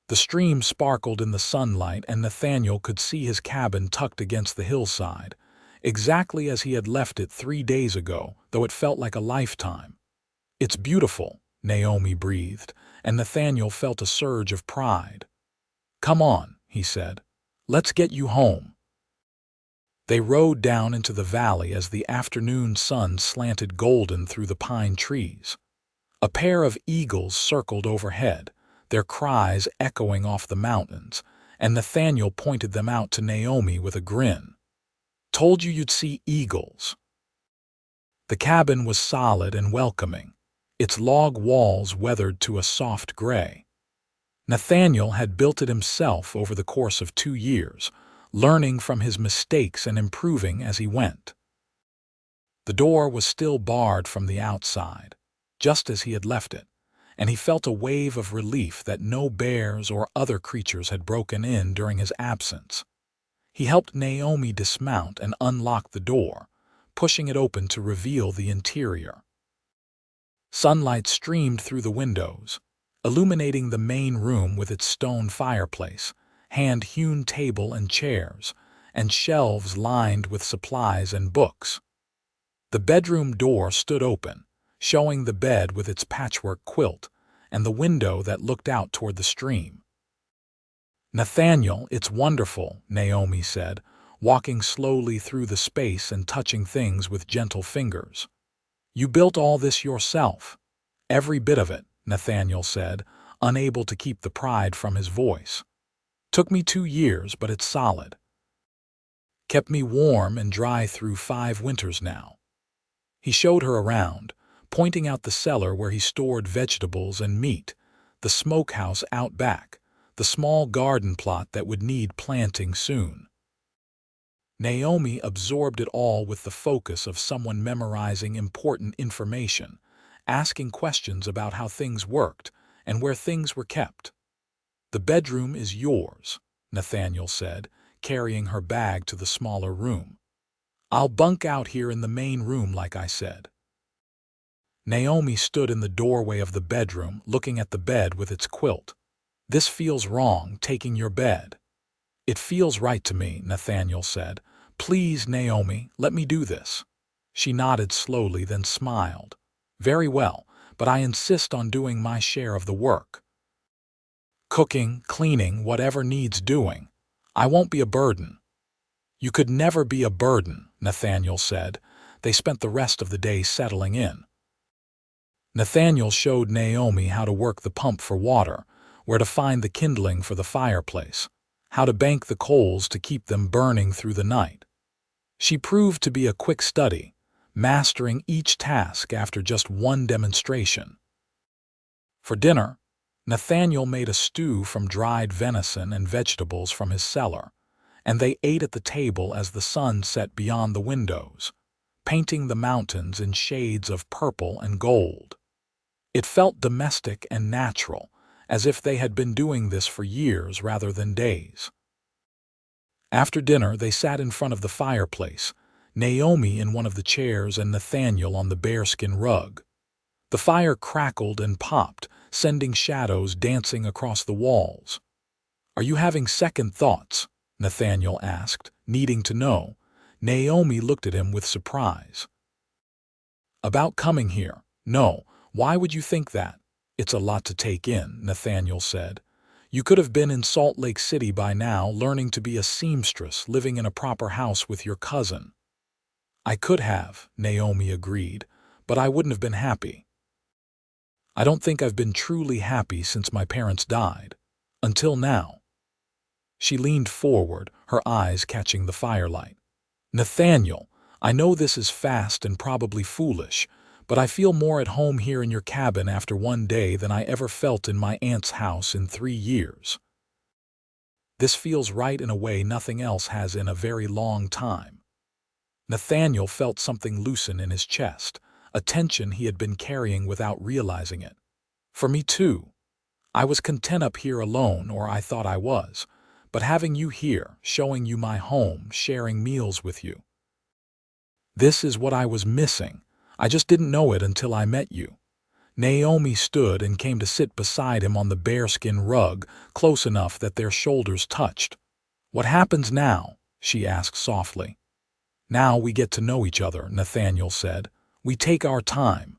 Speaker 1: The stream sparkled in the sunlight, and Nathaniel could see his cabin tucked against the hillside, exactly as he had left it 3 days ago, though it felt like a lifetime. "It's beautiful," Naomi breathed, and Nathaniel felt a surge of pride. "Come on," he said. "Let's get you home." They rode down into the valley as the afternoon sun slanted golden through the pine trees. A pair of eagles circled overhead, their cries echoing off the mountains, and Nathaniel pointed them out to Naomi with a grin. "Told you you'd see eagles." The cabin was solid and welcoming, its log walls weathered to a soft gray. Nathaniel had built it himself over the course of 2 years, learning from his mistakes and improving as he went. The door was still barred from the outside, just as he had left it, and he felt a wave of relief that no bears or other creatures had broken in during his absence. He helped Naomi dismount and unlock the door, pushing it open to reveal the interior. Sunlight streamed through the windows, illuminating the main room with its stone fireplace, hand-hewn table and chairs, and shelves lined with supplies and books. The bedroom door stood open, showing the bed with its patchwork quilt and the window that looked out toward the stream. "Nathaniel, it's wonderful," Naomi said, walking slowly through the space and touching things with gentle fingers. "You built all this yourself?" "Every bit of it," Nathaniel said, unable to keep the pride from his voice. "Took me 2 years, but it's solid. Kept me warm and dry through 5 winters now." He showed her around, pointing out the cellar where he stored vegetables and meat, the smokehouse out back, the small garden plot that would need planting soon. Naomi absorbed it all with the focus of someone memorizing important information, asking questions about how things worked and where things were kept. "The bedroom is yours," Nathaniel said, carrying her bag to the smaller room. "I'll bunk out here in the main room like I said." Naomi stood in the doorway of the bedroom, looking at the bed with its quilt. "This feels wrong, taking your bed." "It feels right to me," Nathaniel said. "Please, Naomi, let me do this." She nodded slowly, then smiled. "Very well, but I insist on doing my share of the work. Cooking, cleaning, whatever needs doing. I won't be a burden." "You could never be a burden," Nathaniel said. They spent the rest of the day settling in. Nathaniel showed Naomi how to work the pump for water, where to find the kindling for the fireplace, how to bank the coals to keep them burning through the night. She proved to be a quick study, mastering each task after just one demonstration. For dinner, Nathaniel made a stew from dried venison and vegetables from his cellar, and they ate at the table as the sun set beyond the windows, painting the mountains in shades of purple and gold. It felt domestic and natural, as if they had been doing this for years rather than days. After dinner, they sat in front of the fireplace, Naomi in one of the chairs and Nathaniel on the bearskin rug. The fire crackled and popped, sending shadows dancing across the walls. "Are you having second thoughts?" Nathaniel asked, needing to know. Naomi looked at him with surprise. "About coming here? No. Why would you think that?" "It's a lot to take in," Nathaniel said. "You could have been in Salt Lake City by now, learning to be a seamstress, living in a proper house with your cousin." "I could have," Naomi agreed, "but I wouldn't have been happy. I don't think I've been truly happy since my parents died. Until now." She leaned forward, her eyes catching the firelight. "Nathaniel, I know this is fast and probably foolish, but I feel more at home here in your cabin after one day than I ever felt in my aunt's house in 3 years. This feels right in a way nothing else has in a very long time." Nathaniel felt something loosen in his chest, a tension he had been carrying without realizing it. "For me too. I was content up here alone, or I thought I was, but having you here, showing you my home, sharing meals with you. This is what I was missing. I just didn't know it until I met you." Naomi stood and came to sit beside him on the bearskin rug, close enough that their shoulders touched. "What happens now?" she asked softly. "Now we get to know each other," Nathaniel said. "We take our time.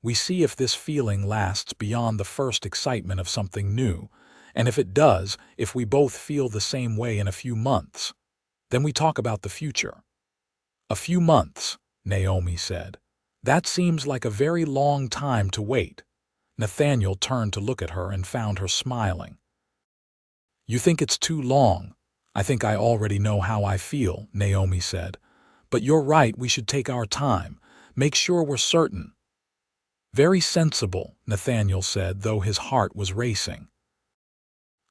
Speaker 1: We see if this feeling lasts beyond the first excitement of something new, and if it does, if we both feel the same way in a few months, then we talk about the future." "A few months," Naomi said. "That seems like a very long time to wait." Nathaniel turned to look at her and found her smiling. "You think it's too long? I think I already know how I feel," Naomi said. "But you're right, we should take our time. Make sure we're certain." "Very sensible," Nathaniel said, though his heart was racing.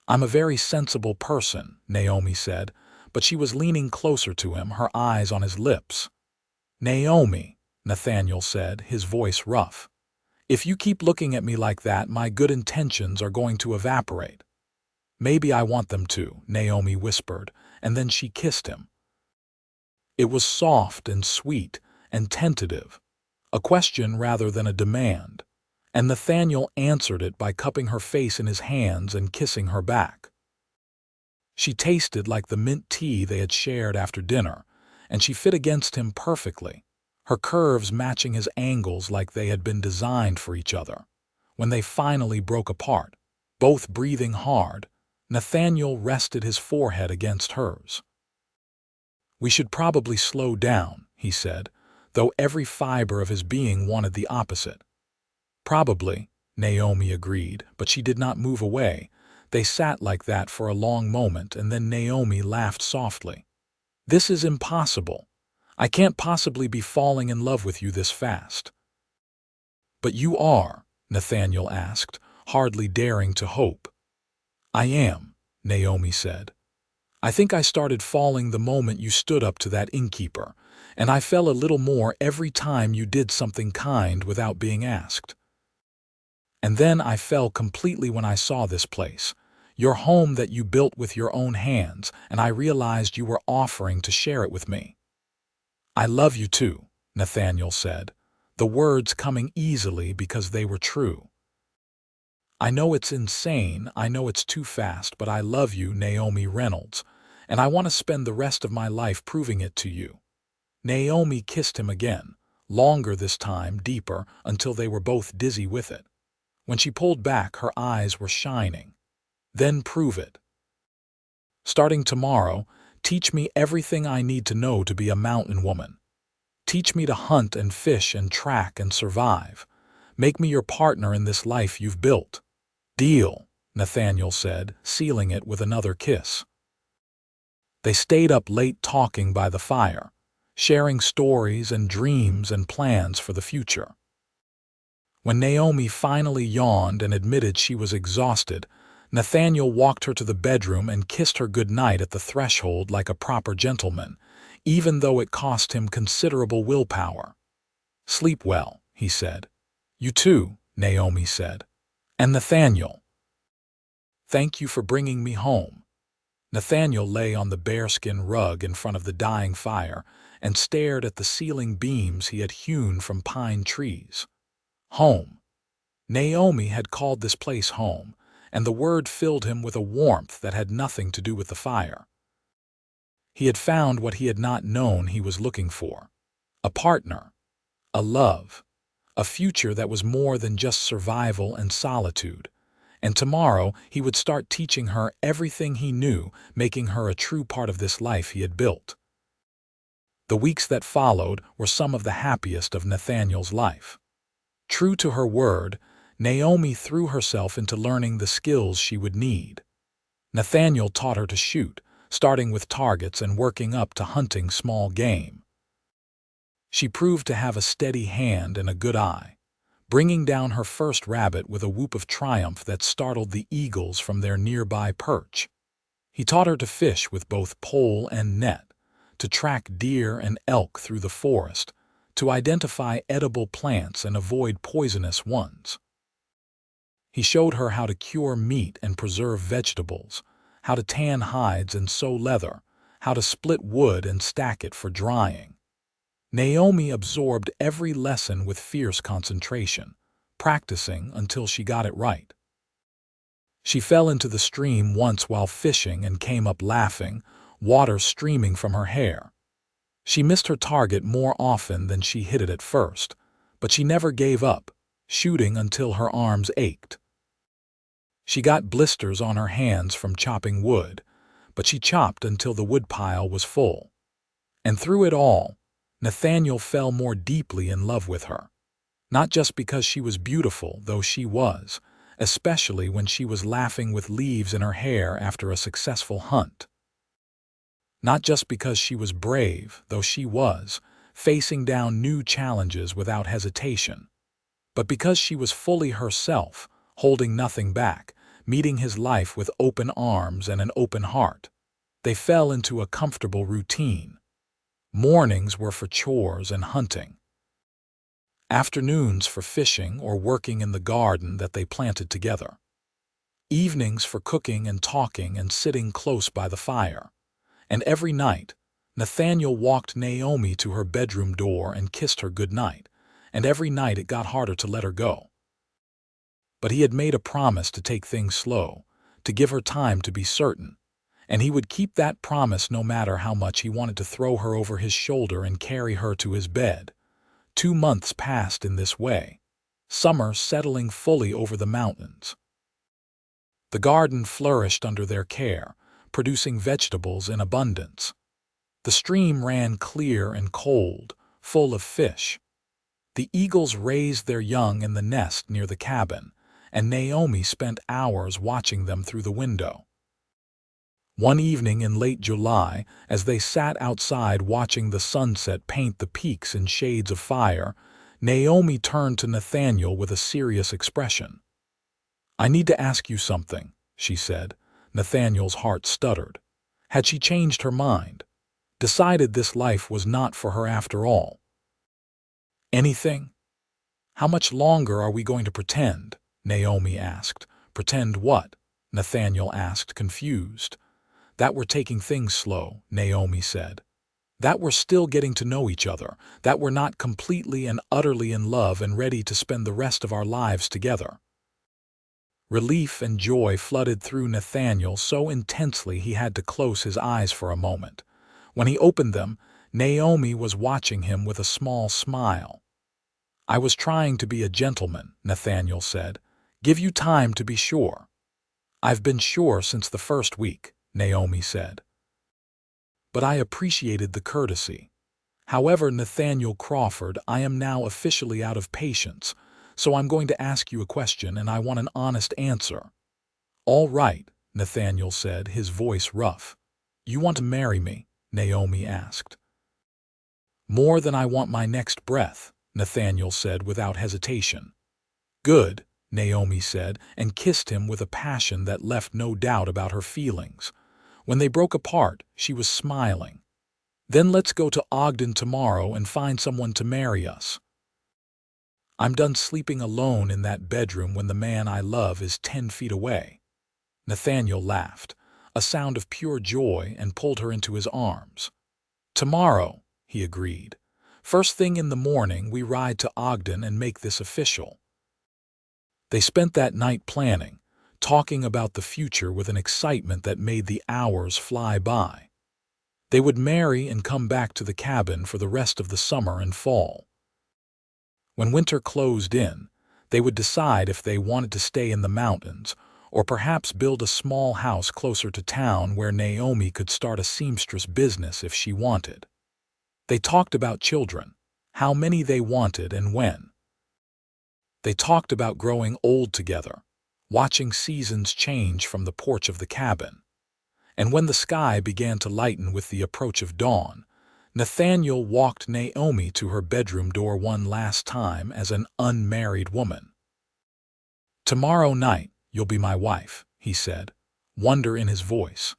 Speaker 1: "I'm a very sensible person," Naomi said, but she was leaning closer to him, her eyes on his lips. "Naomi," Nathaniel said, his voice rough, "if you keep looking at me like that, my good intentions are going to evaporate." "Maybe I want them to," Naomi whispered, and then she kissed him. It was soft and sweet and tentative, a question rather than a demand, and Nathaniel answered it by cupping her face in his hands and kissing her back. She tasted like the mint tea they had shared after dinner, and she fit against him perfectly, her curves matching his angles like they had been designed for each other. When they finally broke apart, both breathing hard, Nathaniel rested his forehead against hers. "We should probably slow down," he said, though every fiber of his being wanted the opposite. "Probably," Naomi agreed, but she did not move away. They sat like that for a long moment, and then Naomi laughed softly. "This is impossible. I can't possibly be falling in love with you this fast." "But you are?" Nathaniel asked, hardly daring to hope. "I am," Naomi said. "I think I started falling the moment you stood up to that innkeeper, and I fell a little more every time you did something kind without being asked. And then I fell completely when I saw this place, your home that you built with your own hands, and I realized you were offering to share it with me." "I love you too," Nathaniel said, the words coming easily because they were true. "I know it's insane, I know it's too fast, but I love you, Naomi Reynolds, and I want to spend the rest of my life proving it to you." Naomi kissed him again, longer this time, deeper, until they were both dizzy with it. When she pulled back, her eyes were shining. "Then prove it. Starting tomorrow, teach me everything I need to know to be a mountain woman. Teach me to hunt and fish and track and survive. Make me your partner in this life you've built." "Deal," Nathaniel said, sealing it with another kiss. They stayed up late talking by the fire, sharing stories and dreams and plans for the future. When Naomi finally yawned and admitted she was exhausted, Nathaniel walked her to the bedroom and kissed her goodnight at the threshold like a proper gentleman, even though it cost him considerable willpower. "Sleep well," he said. "You too," Naomi said. "And Nathaniel, thank you for bringing me home." Nathaniel lay on the bearskin rug in front of the dying fire and stared at the ceiling beams he had hewn from pine trees. Home. Naomi had called this place home, and the word filled him with a warmth that had nothing to do with the fire. He had found what he had not known he was looking for: a partner, a love, a future that was more than just survival and solitude. And tomorrow he would start teaching her everything he knew, making her a true part of this life he had built. The weeks that followed were some of the happiest of Nathaniel's life. True to her word, Naomi threw herself into learning the skills she would need. Nathaniel taught her to shoot, starting with targets and working up to hunting small game. She proved to have a steady hand and a good eye, bringing down her first rabbit with a whoop of triumph that startled the eagles from their nearby perch. He taught her to fish with both pole and net, to track deer and elk through the forest, to identify edible plants and avoid poisonous ones. He showed her how to cure meat and preserve vegetables, how to tan hides and sew leather, how to split wood and stack it for drying. Naomi absorbed every lesson with fierce concentration, practicing until she got it right. She fell into the stream once while fishing and came up laughing, water streaming from her hair. She missed her target more often than she hit it at first, but she never gave up, shooting until her arms ached. She got blisters on her hands from chopping wood, but she chopped until the woodpile was full. And through it all, Nathaniel fell more deeply in love with her. Not just because she was beautiful, though she was, especially when she was laughing with leaves in her hair after a successful hunt. Not just because she was brave, though she was, facing down new challenges without hesitation, but because she was fully herself, holding nothing back, meeting his life with open arms and an open heart. They fell into a comfortable routine. Mornings were for chores and hunting. Afternoons for fishing or working in the garden that they planted together. Evenings for cooking and talking and sitting close by the fire. And every night, Nathaniel walked Naomi to her bedroom door and kissed her good night, and every night it got harder to let her go. But he had made a promise to take things slow, to give her time to be certain, and he would keep that promise no matter how much he wanted to throw her over his shoulder and carry her to his bed. 2 months passed in this way, summer settling fully over the mountains. The garden flourished under their care, producing vegetables in abundance. The stream ran clear and cold, full of fish. The eagles raised their young in the nest near the cabin, and Naomi spent hours watching them through the window. One evening in late July, as they sat outside watching the sunset paint the peaks in shades of fire, Naomi turned to Nathaniel with a serious expression. "I need to ask you something," she said. Nathaniel's heart stuttered. Had she changed her mind? Decided this life was not for her after all? "Anything? How much longer are we going to pretend?" Naomi asked. "Pretend what?" Nathaniel asked, confused. "That we're taking things slow," Naomi said. "That we're still getting to know each other. That we're not completely and utterly in love and ready to spend the rest of our lives together." Relief and joy flooded through Nathaniel so intensely he had to close his eyes for a moment. When he opened them, Naomi was watching him with a small smile. "I was trying to be a gentleman," Nathaniel said. "Give you time to be sure." "I've been sure since the first week," Naomi said. "But I appreciated the courtesy. However, Nathaniel Crawford, I am now officially out of patience, so I'm going to ask you a question and I want an honest answer." "All right," Nathaniel said, his voice rough. "You want to marry me?" Naomi asked. "More than I want my next breath," Nathaniel said without hesitation. "Good," Naomi said, and kissed him with a passion that left no doubt about her feelings. When they broke apart, she was smiling. "Then let's go to Ogden tomorrow and find someone to marry us. I'm done sleeping alone in that bedroom when the man I love is 10 feet away." Nathaniel laughed, a sound of pure joy, and pulled her into his arms. "Tomorrow," he agreed. "First thing in the morning we ride to Ogden and make this official." They spent that night planning, talking about the future with an excitement that made the hours fly by. They would marry and come back to the cabin for the rest of the summer and fall. When winter closed in, they would decide if they wanted to stay in the mountains or perhaps build a small house closer to town where Naomi could start a seamstress business if she wanted. They talked about children, how many they wanted and when. They talked about growing old together, watching seasons change from the porch of the cabin. And when the sky began to lighten with the approach of dawn, Nathaniel walked Naomi to her bedroom door one last time as an unmarried woman. "Tomorrow night, you'll be my wife," he said, wonder in his voice.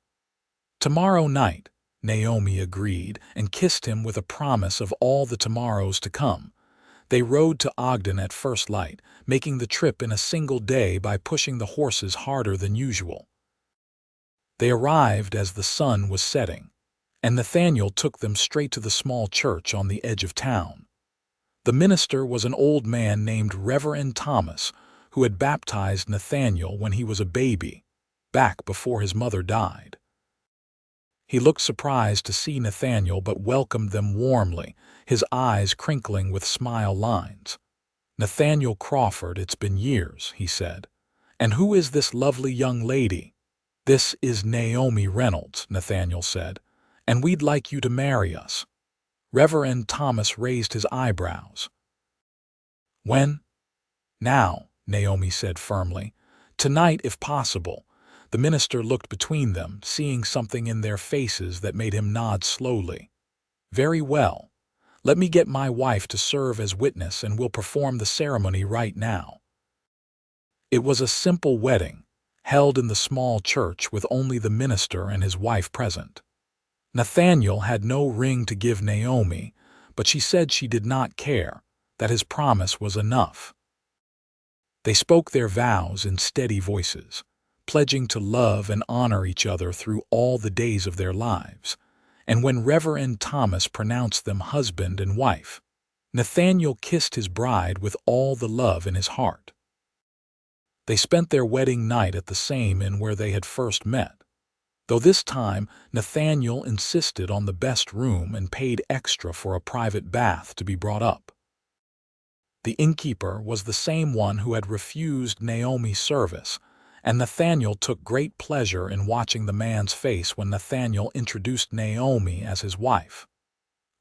Speaker 1: "Tomorrow night," Naomi agreed and kissed him with a promise of all the tomorrows to come. They rode to Ogden at first light, making the trip in a single day by pushing the horses harder than usual. They arrived as the sun was setting, and Nathaniel took them straight to the small church on the edge of town. The minister was an old man named Reverend Thomas, who had baptized Nathaniel when he was a baby, back before his mother died. He looked surprised to see Nathaniel but welcomed them warmly, his eyes crinkling with smile lines. "Nathaniel Crawford, it's been years," he said. "And who is this lovely young lady?" "This is Naomi Reynolds," Nathaniel said, "and we'd like you to marry us." Reverend Thomas raised his eyebrows. "When?" "Now," Naomi said firmly. "Tonight, if possible." The minister looked between them, seeing something in their faces that made him nod slowly. "Very well. Let me get my wife to serve as witness and we'll perform the ceremony right now." It was a simple wedding, held in the small church with only the minister and his wife present. Nathaniel had no ring to give Naomi, but she said she did not care, that his promise was enough. They spoke their vows in steady voices, pledging to love and honor each other through all the days of their lives. And when Reverend Thomas pronounced them husband and wife, Nathaniel kissed his bride with all the love in his heart. They spent their wedding night at the same inn where they had first met, though this time Nathaniel insisted on the best room and paid extra for a private bath to be brought up. The innkeeper was the same one who had refused Naomi's service, and Nathaniel took great pleasure in watching the man's face when Nathaniel introduced Naomi as his wife.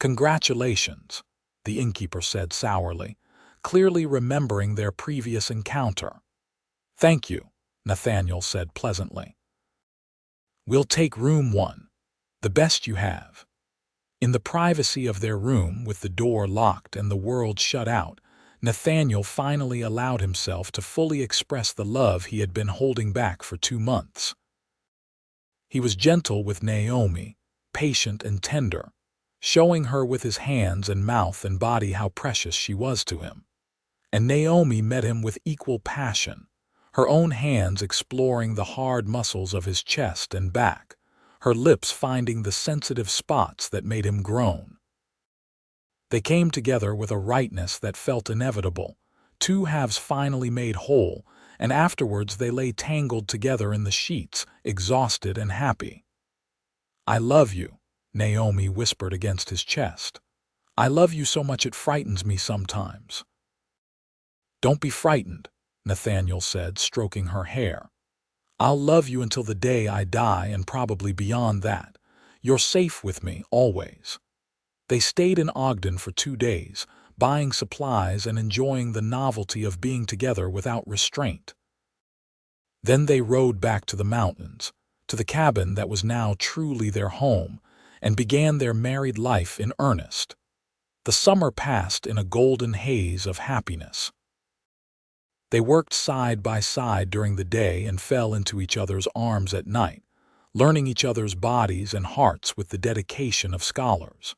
Speaker 1: "Congratulations," the innkeeper said sourly, clearly remembering their previous encounter. "Thank you," Nathaniel said pleasantly. "We'll take room 1, the best you have." In the privacy of their room, with the door locked and the world shut out, Nathaniel finally allowed himself to fully express the love he had been holding back for 2 months. He was gentle with Naomi, patient and tender, showing her with his hands and mouth and body how precious she was to him. And Naomi met him with equal passion, her own hands exploring the hard muscles of his chest and back, her lips finding the sensitive spots that made him groan. They came together with a rightness that felt inevitable, 2 halves finally made whole, and afterwards they lay tangled together in the sheets, exhausted and happy. "I love you," Naomi whispered against his chest. "I love you so much it frightens me sometimes." "Don't be frightened," Nathaniel said, stroking her hair. "I'll love you until the day I die and probably beyond that. You're safe with me, always." They stayed in Ogden for 2 days, buying supplies and enjoying the novelty of being together without restraint. Then they rode back to the mountains, to the cabin that was now truly their home, and began their married life in earnest. The summer passed in a golden haze of happiness. They worked side by side during the day and fell into each other's arms at night, learning each other's bodies and hearts with the dedication of scholars.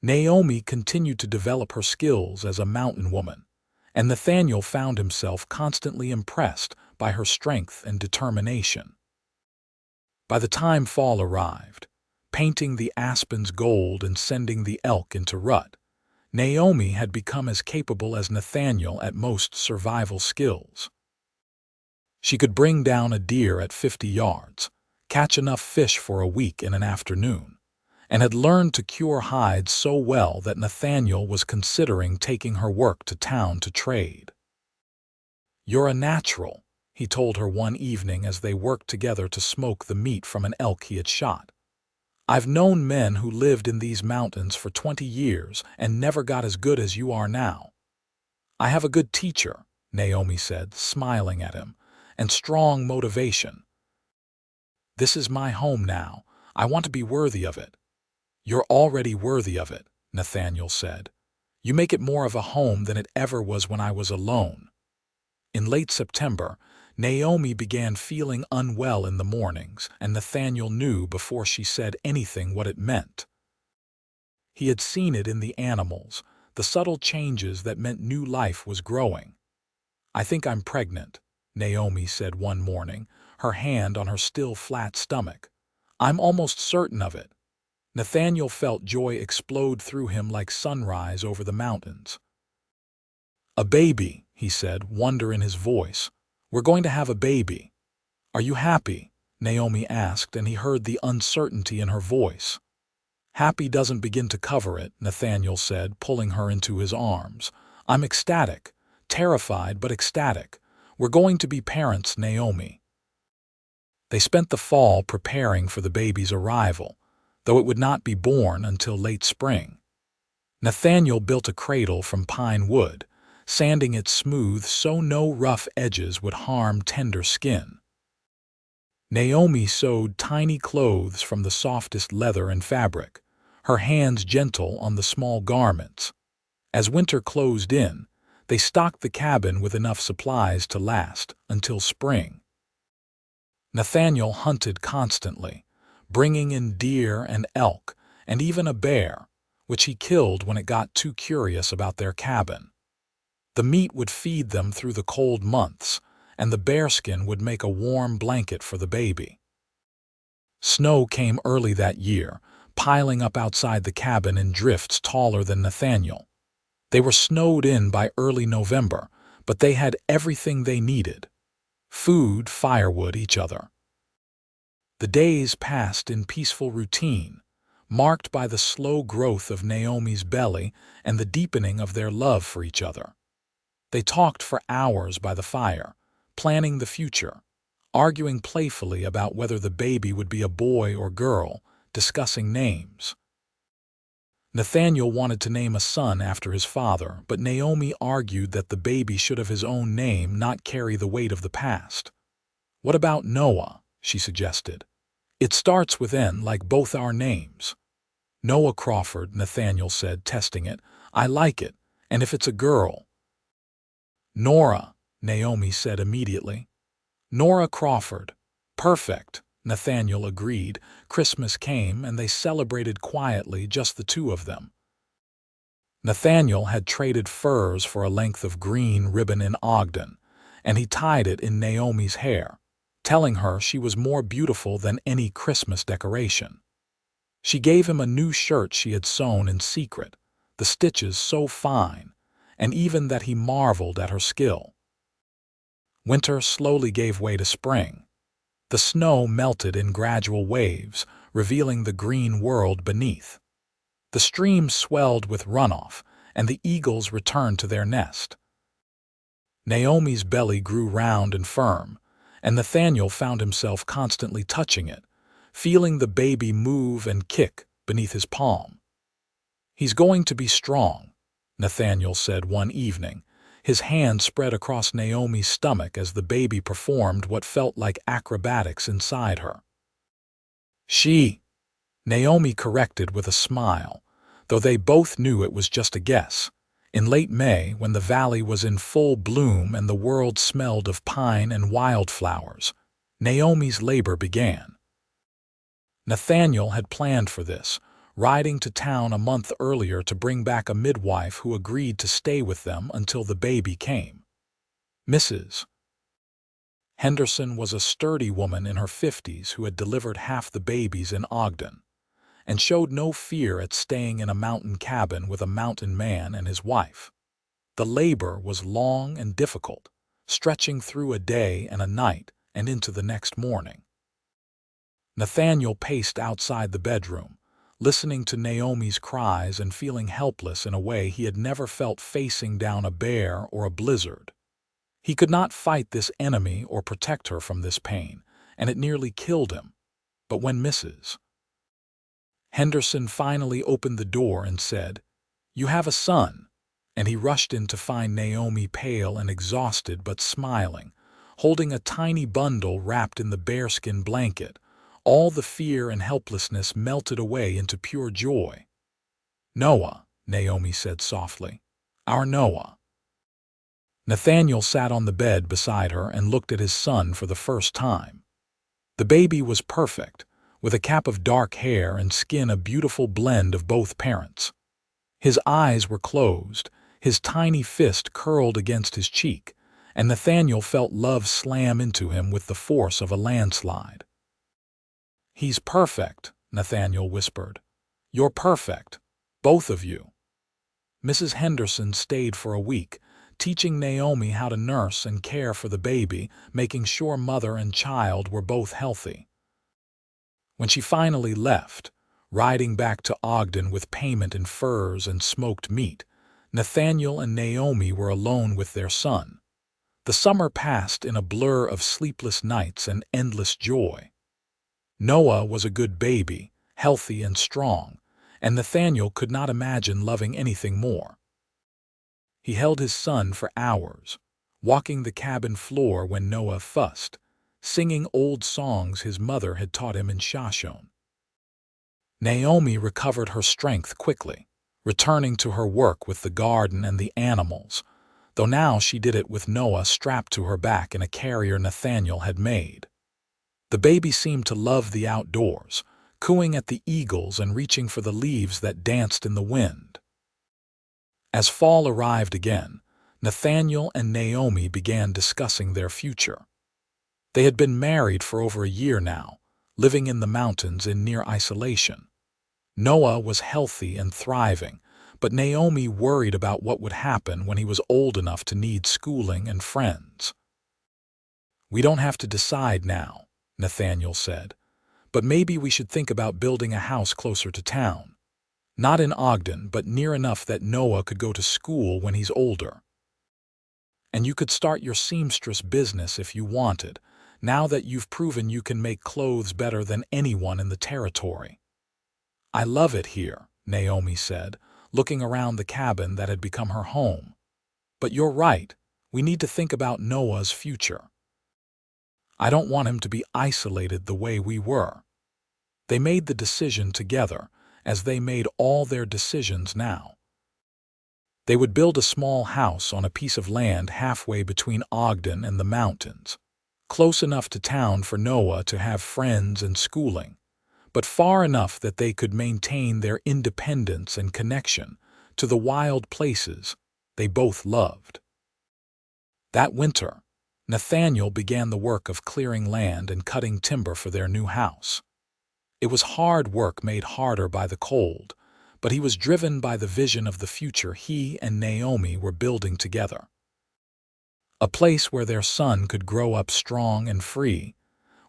Speaker 1: Naomi continued to develop her skills as a mountain woman, and Nathaniel found himself constantly impressed by her strength and determination. By the time fall arrived, painting the aspens gold and sending the elk into rut, Naomi had become as capable as Nathaniel at most survival skills. She could bring down a deer at 50 yards, catch enough fish for a week in an afternoon, and had learned to cure hides so well that Nathaniel was considering taking her work to town to trade. "You're a natural," he told her one evening as they worked together to smoke the meat from an elk he had shot. "I've known men who lived in these mountains for 20 years and never got as good as you are now." "I have a good teacher," Naomi said, smiling at him, "and strong motivation. This is my home now. I want to be worthy of it." "You're already worthy of it," Nathaniel said. "You make it more of a home than it ever was when I was alone." In late September, Naomi began feeling unwell in the mornings, and Nathaniel knew before she said anything what it meant. He had seen it in the animals, the subtle changes that meant new life was growing. "I think I'm pregnant," Naomi said one morning, her hand on her still flat stomach. "I'm almost certain of it." Nathaniel felt joy explode through him like sunrise over the mountains. "A baby," he said, wonder in his voice. "We're going to have a baby." "Are you happy?" Naomi asked, and he heard the uncertainty in her voice. "Happy doesn't begin to cover it," Nathaniel said, pulling her into his arms. "I'm ecstatic, terrified but ecstatic. We're going to be parents, Naomi." They spent the fall preparing for the baby's arrival, though it would not be born until late spring. Nathaniel built a cradle from pine wood, sanding it smooth so no rough edges would harm tender skin. Naomi sewed tiny clothes from the softest leather and fabric, her hands gentle on the small garments. As winter closed in, they stocked the cabin with enough supplies to last until spring. Nathaniel hunted constantly, bringing in deer and elk, and even a bear, which he killed when it got too curious about their cabin. The meat would feed them through the cold months, and the bearskin would make a warm blanket for the baby. Snow came early that year, piling up outside the cabin in drifts taller than Nathaniel. They were snowed in by early November, but they had everything they needed: food, firewood, each other. The days passed in peaceful routine, marked by the slow growth of Naomi's belly and the deepening of their love for each other. They talked for hours by the fire, planning the future, arguing playfully about whether the baby would be a boy or girl, discussing names. Nathaniel wanted to name a son after his father, but Naomi argued that the baby should have his own name, not carry the weight of the past. "What about Noah?" she suggested. "It starts with N like both our names." "Noah Crawford," Nathaniel said, testing it. "I like it, and if it's a girl—" "Nora," Naomi said immediately. "Nora Crawford." "Perfect," Nathaniel agreed. Christmas came, and they celebrated quietly, just the two of them. Nathaniel had traded furs for a length of green ribbon in Ogden, and he tied it in Naomi's hair, telling her she was more beautiful than any Christmas decoration. She gave him a new shirt she had sewn in secret, the stitches so fine, and even that he marveled at her skill. Winter slowly gave way to spring. The snow melted in gradual waves, revealing the green world beneath. The stream swelled with runoff, and the eagles returned to their nest. Naomi's belly grew round and firm, and Nathaniel found himself constantly touching it, feeling the baby move and kick beneath his palm. "He's going to be strong," Nathaniel said one evening, his hand spread across Naomi's stomach as the baby performed what felt like acrobatics inside her. Naomi corrected with a smile, though they both knew it was just a guess. In late May, when the valley was in full bloom and the world smelled of pine and wildflowers, Naomi's labor began. Nathaniel had planned for this, riding to town a month earlier to bring back a midwife who agreed to stay with them until the baby came. Mrs. Henderson was a sturdy woman in her 50s who had delivered half the babies in Ogden, and showed no fear at staying in a mountain cabin with a mountain man and his wife. The labor was long and difficult, stretching through a day and a night and into the next morning. Nathaniel paced outside the bedroom, listening to Naomi's cries and feeling helpless in a way he had never felt facing down a bear or a blizzard. He could not fight this enemy or protect her from this pain, and it nearly killed him. But when Mrs. Henderson finally opened the door and said, "You have a son," and he rushed in to find Naomi pale and exhausted but smiling, holding a tiny bundle wrapped in the bearskin blanket. All the fear and helplessness melted away into pure joy. "Noah," Naomi said softly. "Our Noah." Nathaniel sat on the bed beside her and looked at his son for the first time. The baby was perfect, with a cap of dark hair and skin a beautiful blend of both parents. His eyes were closed, his tiny fist curled against his cheek, and Nathaniel felt love slam into him with the force of a landslide. "He's perfect," Nathaniel whispered. "You're perfect, both of you." Mrs. Henderson stayed for a week, teaching Naomi how to nurse and care for the baby, making sure mother and child were both healthy. When she finally left, riding back to Ogden with payment in furs and smoked meat, Nathaniel and Naomi were alone with their son. The summer passed in a blur of sleepless nights and endless joy. Noah was a good baby, healthy and strong, and Nathaniel could not imagine loving anything more. He held his son for hours, walking the cabin floor when Noah fussed, singing old songs his mother had taught him in Shoshone. Naomi recovered her strength quickly, returning to her work with the garden and the animals, though now she did it with Noah strapped to her back in a carrier Nathaniel had made. The baby seemed to love the outdoors, cooing at the eagles and reaching for the leaves that danced in the wind. As fall arrived again, Nathaniel and Naomi began discussing their future. They had been married for over a year now, living in the mountains in near isolation. Noah was healthy and thriving, but Naomi worried about what would happen when he was old enough to need schooling and friends. "We don't have to decide now," Nathaniel said, "but maybe we should think about building a house closer to town. Not in Ogden, but near enough that Noah could go to school when he's older. And you could start your seamstress business if you wanted, now that you've proven you can make clothes better than anyone in the territory." "I love it here," Naomi said, looking around the cabin that had become her home. "But you're right, we need to think about Noah's future. I don't want him to be isolated the way we were." They made the decision together, as they made all their decisions now. They would build a small house on a piece of land halfway between Ogden and the mountains, close enough to town for Noah to have friends and schooling, but far enough that they could maintain their independence and connection to the wild places they both loved. That winter, Nathaniel began the work of clearing land and cutting timber for their new house. It was hard work made harder by the cold, but he was driven by the vision of the future he and Naomi were building together. A place where their son could grow up strong and free,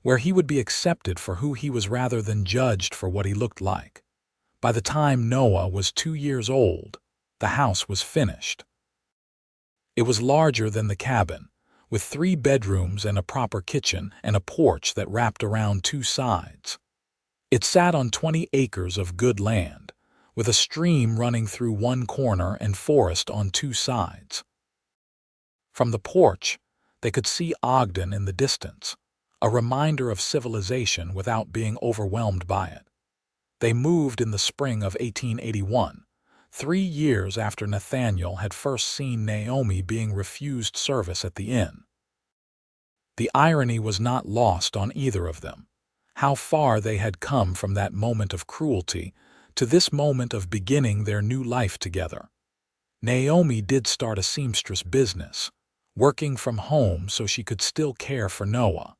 Speaker 1: where he would be accepted for who he was rather than judged for what he looked like. By the time Noah was 2 years old, the house was finished. It was larger than the cabin, with 3 bedrooms and a proper kitchen and a porch that wrapped around 2 sides. It sat on 20 acres of good land, with a stream running through one corner and forest on 2 sides. From the porch, they could see Ogden in the distance, a reminder of civilization without being overwhelmed by it. They moved in the spring of 1881, 3 years after Nathaniel had first seen Naomi being refused service at the inn. The irony was not lost on either of them. How far they had come from that moment of cruelty to this moment of beginning their new life together. Naomi did start a seamstress business, working from home so she could still care for Noah.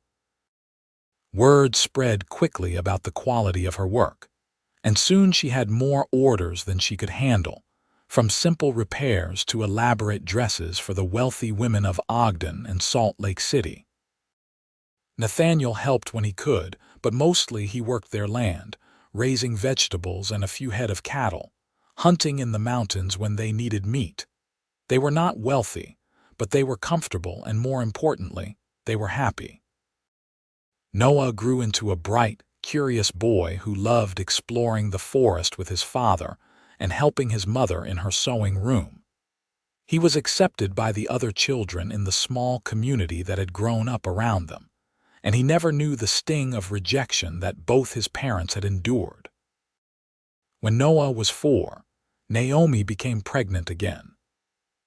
Speaker 1: Word spread quickly about the quality of her work, and soon she had more orders than she could handle, from simple repairs to elaborate dresses for the wealthy women of Ogden and Salt Lake City. Nathaniel helped when he could, but mostly he worked their land, raising vegetables and a few head of cattle, hunting in the mountains when they needed meat. They were not wealthy, but they were comfortable and, more importantly, they were happy. Noah grew into a bright, curious boy who loved exploring the forest with his father and helping his mother in her sewing room. He was accepted by the other children in the small community that had grown up around them, and he never knew the sting of rejection that both his parents had endured. When Noah was 4, Naomi became pregnant again.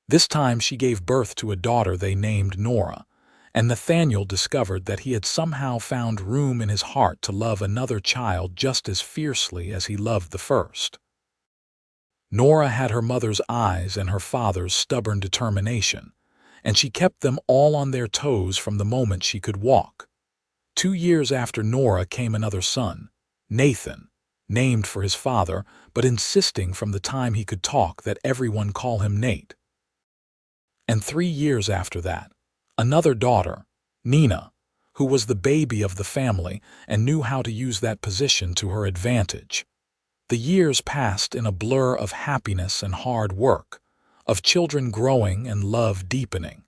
Speaker 1: This time she gave birth to a daughter they named Nora, and Nathaniel discovered that he had somehow found room in his heart to love another child just as fiercely as he loved the first. Nora had her mother's eyes and her father's stubborn determination, and she kept them all on their toes from the moment she could walk. 2 years after Nora came another son, Nathan, named for his father, but insisting from the time he could talk that everyone call him Nate. And 3 years after that, another daughter, Nina, who was the baby of the family and knew how to use that position to her advantage. The years passed in a blur of happiness and hard work, of children growing and love deepening.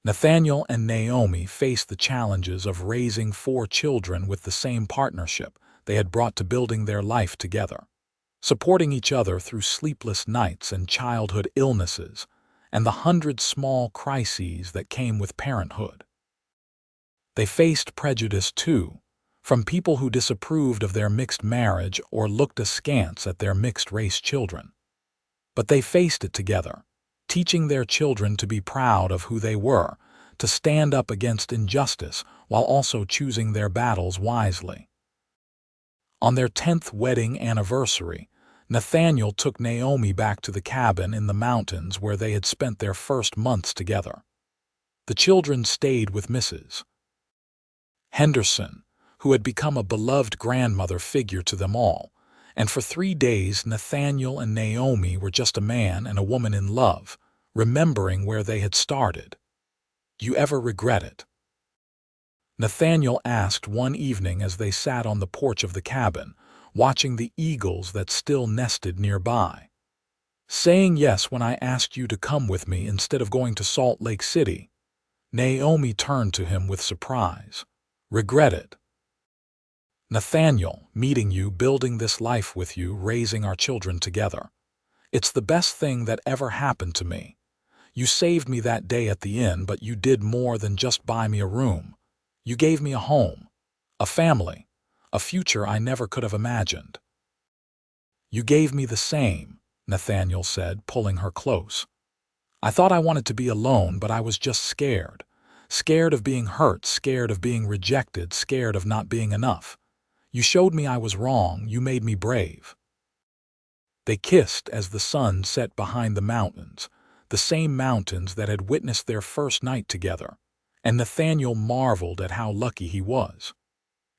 Speaker 1: Nathaniel and Naomi faced the challenges of raising 4 children with the same partnership they had brought to building their life together, supporting each other through sleepless nights and childhood illnesses, and the 100 small crises that came with parenthood. They faced prejudice too, from people who disapproved of their mixed marriage or looked askance at their mixed-race children. But they faced it together, teaching their children to be proud of who they were, to stand up against injustice while also choosing their battles wisely. On their 10th wedding anniversary, Nathaniel took Naomi back to the cabin in the mountains where they had spent their first months together. The children stayed with Mrs. Henderson, who had become a beloved grandmother figure to them all, and for 3 days Nathaniel and Naomi were just a man and a woman in love, remembering where they had started. "You ever regret it?" Nathaniel asked one evening as they sat on the porch of the cabin, watching the eagles that still nested nearby. "Saying yes when I asked you to come with me instead of going to Salt Lake City." Naomi turned to him with surprise. "Regret it?" "Nathaniel, meeting you, building this life with you, raising our children together. It's the best thing that ever happened to me. You saved me that day at the inn, but you did more than just buy me a room. You gave me a home, a family, a future I never could have imagined." "You gave me the same," Nathaniel said, pulling her close. "I thought I wanted to be alone, but I was just scared. Scared of being hurt, scared of being rejected, scared of not being enough. You showed me I was wrong, you made me brave." They kissed as the sun set behind the mountains, the same mountains that had witnessed their first night together, and Nathaniel marveled at how lucky he was.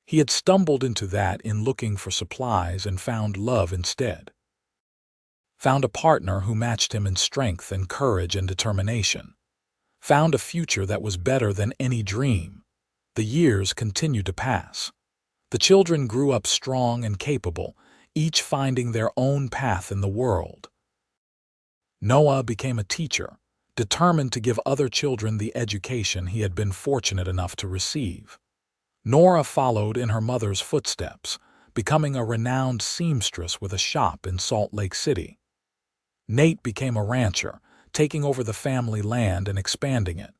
Speaker 1: He had stumbled into that in looking for supplies and found love instead. Found a partner who matched him in strength and courage and determination. Found a future that was better than any dream. The years continued to pass. The children grew up strong and capable, each finding their own path in the world. Noah became a teacher, determined to give other children the education he had been fortunate enough to receive. Nora followed in her mother's footsteps, becoming a renowned seamstress with a shop in Salt Lake City. Nate became a rancher, taking over the family land and expanding it.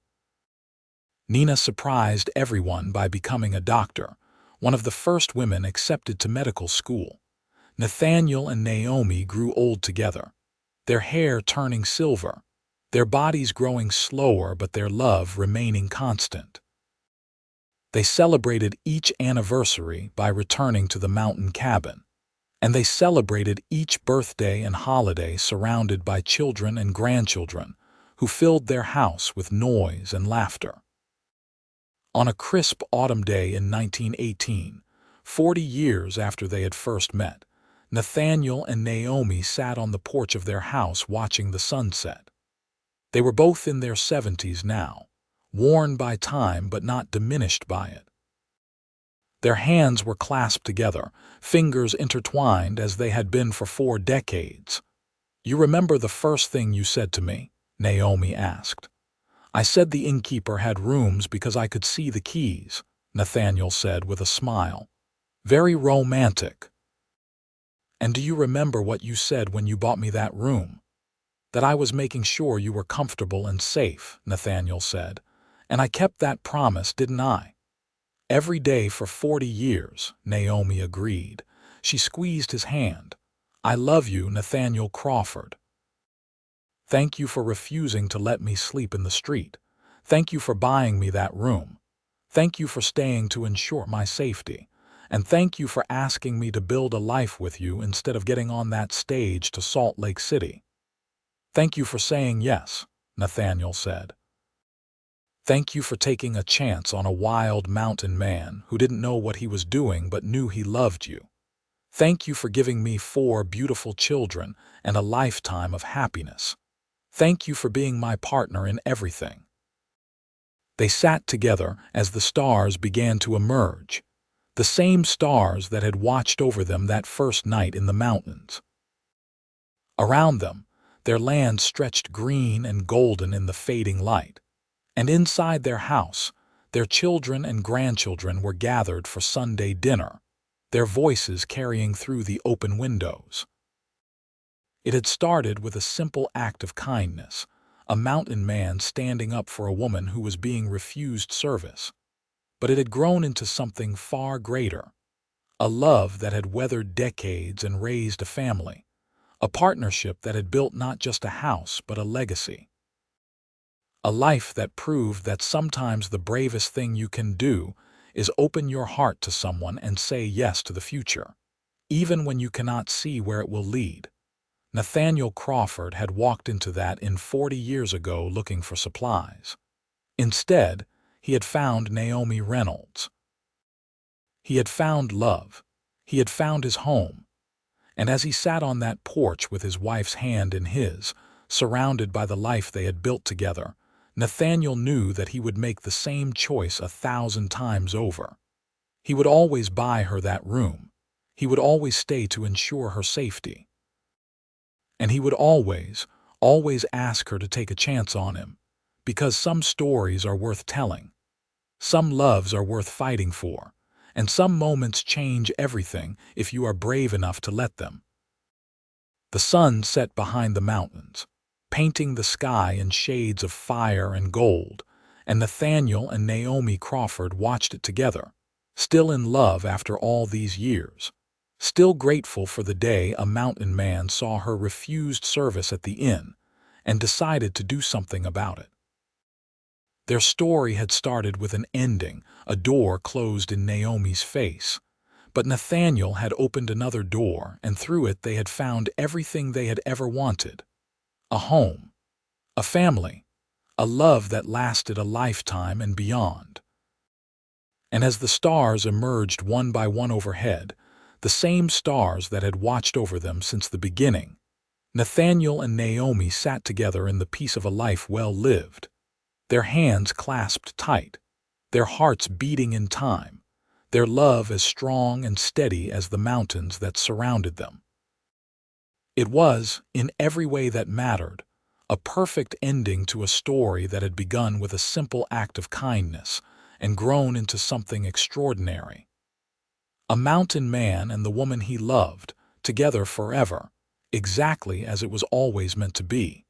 Speaker 1: Nina surprised everyone by becoming a doctor, one of the first women accepted to medical school. Nathaniel and Naomi grew old together, their hair turning silver, their bodies growing slower but their love remaining constant. They celebrated each anniversary by returning to the mountain cabin, and they celebrated each birthday and holiday surrounded by children and grandchildren who filled their house with noise and laughter. On a crisp autumn day in 1918, 40 years after they had first met, Nathaniel and Naomi sat on the porch of their house watching the sunset. They were both in their 70s now, worn by time but not diminished by it. Their hands were clasped together, fingers intertwined as they had been for 4 decades. "You remember the first thing you said to me?" Naomi asked. "I said the innkeeper had rooms because I could see the keys," Nathaniel said with a smile. "Very romantic." "And do you remember what you said when you bought me that room?" "That I was making sure you were comfortable and safe," Nathaniel said. "And I kept that promise, didn't I?" "Every day for 40 years, Naomi agreed. She squeezed his hand. "I love you, Nathaniel Crawford. Thank you for refusing to let me sleep in the street. Thank you for buying me that room. Thank you for staying to ensure my safety. And thank you for asking me to build a life with you instead of getting on that stage to Salt Lake City." "Thank you for saying yes," Nathaniel said. "Thank you for taking a chance on a wild mountain man who didn't know what he was doing but knew he loved you. Thank you for giving me 4 beautiful children and a lifetime of happiness. Thank you for being my partner in everything." They sat together as the stars began to emerge, the same stars that had watched over them that first night in the mountains. Around them, their land stretched green and golden in the fading light. And inside their house, their children and grandchildren were gathered for Sunday dinner, their voices carrying through the open windows. It had started with a simple act of kindness, a mountain man standing up for a woman who was being refused service. But it had grown into something far greater, a love that had weathered decades and raised a family, a partnership that had built not just a house but a legacy. A life that proved that sometimes the bravest thing you can do is open your heart to someone and say yes to the future, even when you cannot see where it will lead. Nathaniel Crawford had walked into that in 40 years ago looking for supplies. Instead, he had found Naomi Reynolds. He had found love. He had found his home. And as he sat on that porch with his wife's hand in his, surrounded by the life they had built together, Nathaniel knew that he would make the same choice 1,000 times over. He would always buy her that room. He would always stay to ensure her safety. And he would always ask her to take a chance on him, because some stories are worth telling. Some loves are worth fighting for, and some moments change everything if you are brave enough to let them. The sun set behind the mountains, painting the sky in shades of fire and gold, and Nathaniel and Naomi Crawford watched it together, still in love after all these years, still grateful for the day a mountain man saw her refused service at the inn and decided to do something about it. Their story had started with an ending, a door closed in Naomi's face. But Nathaniel had opened another door, and through it they had found everything they had ever wanted. A home, a family, a love that lasted a lifetime and beyond. And as the stars emerged one by one overhead, the same stars that had watched over them since the beginning, Nathaniel and Naomi sat together in the peace of a life well lived, their hands clasped tight, their hearts beating in time, their love as strong and steady as the mountains that surrounded them. It was, in every way that mattered, a perfect ending to a story that had begun with a simple act of kindness and grown into something extraordinary. A mountain man and the woman he loved, together forever, exactly as it was always meant to be.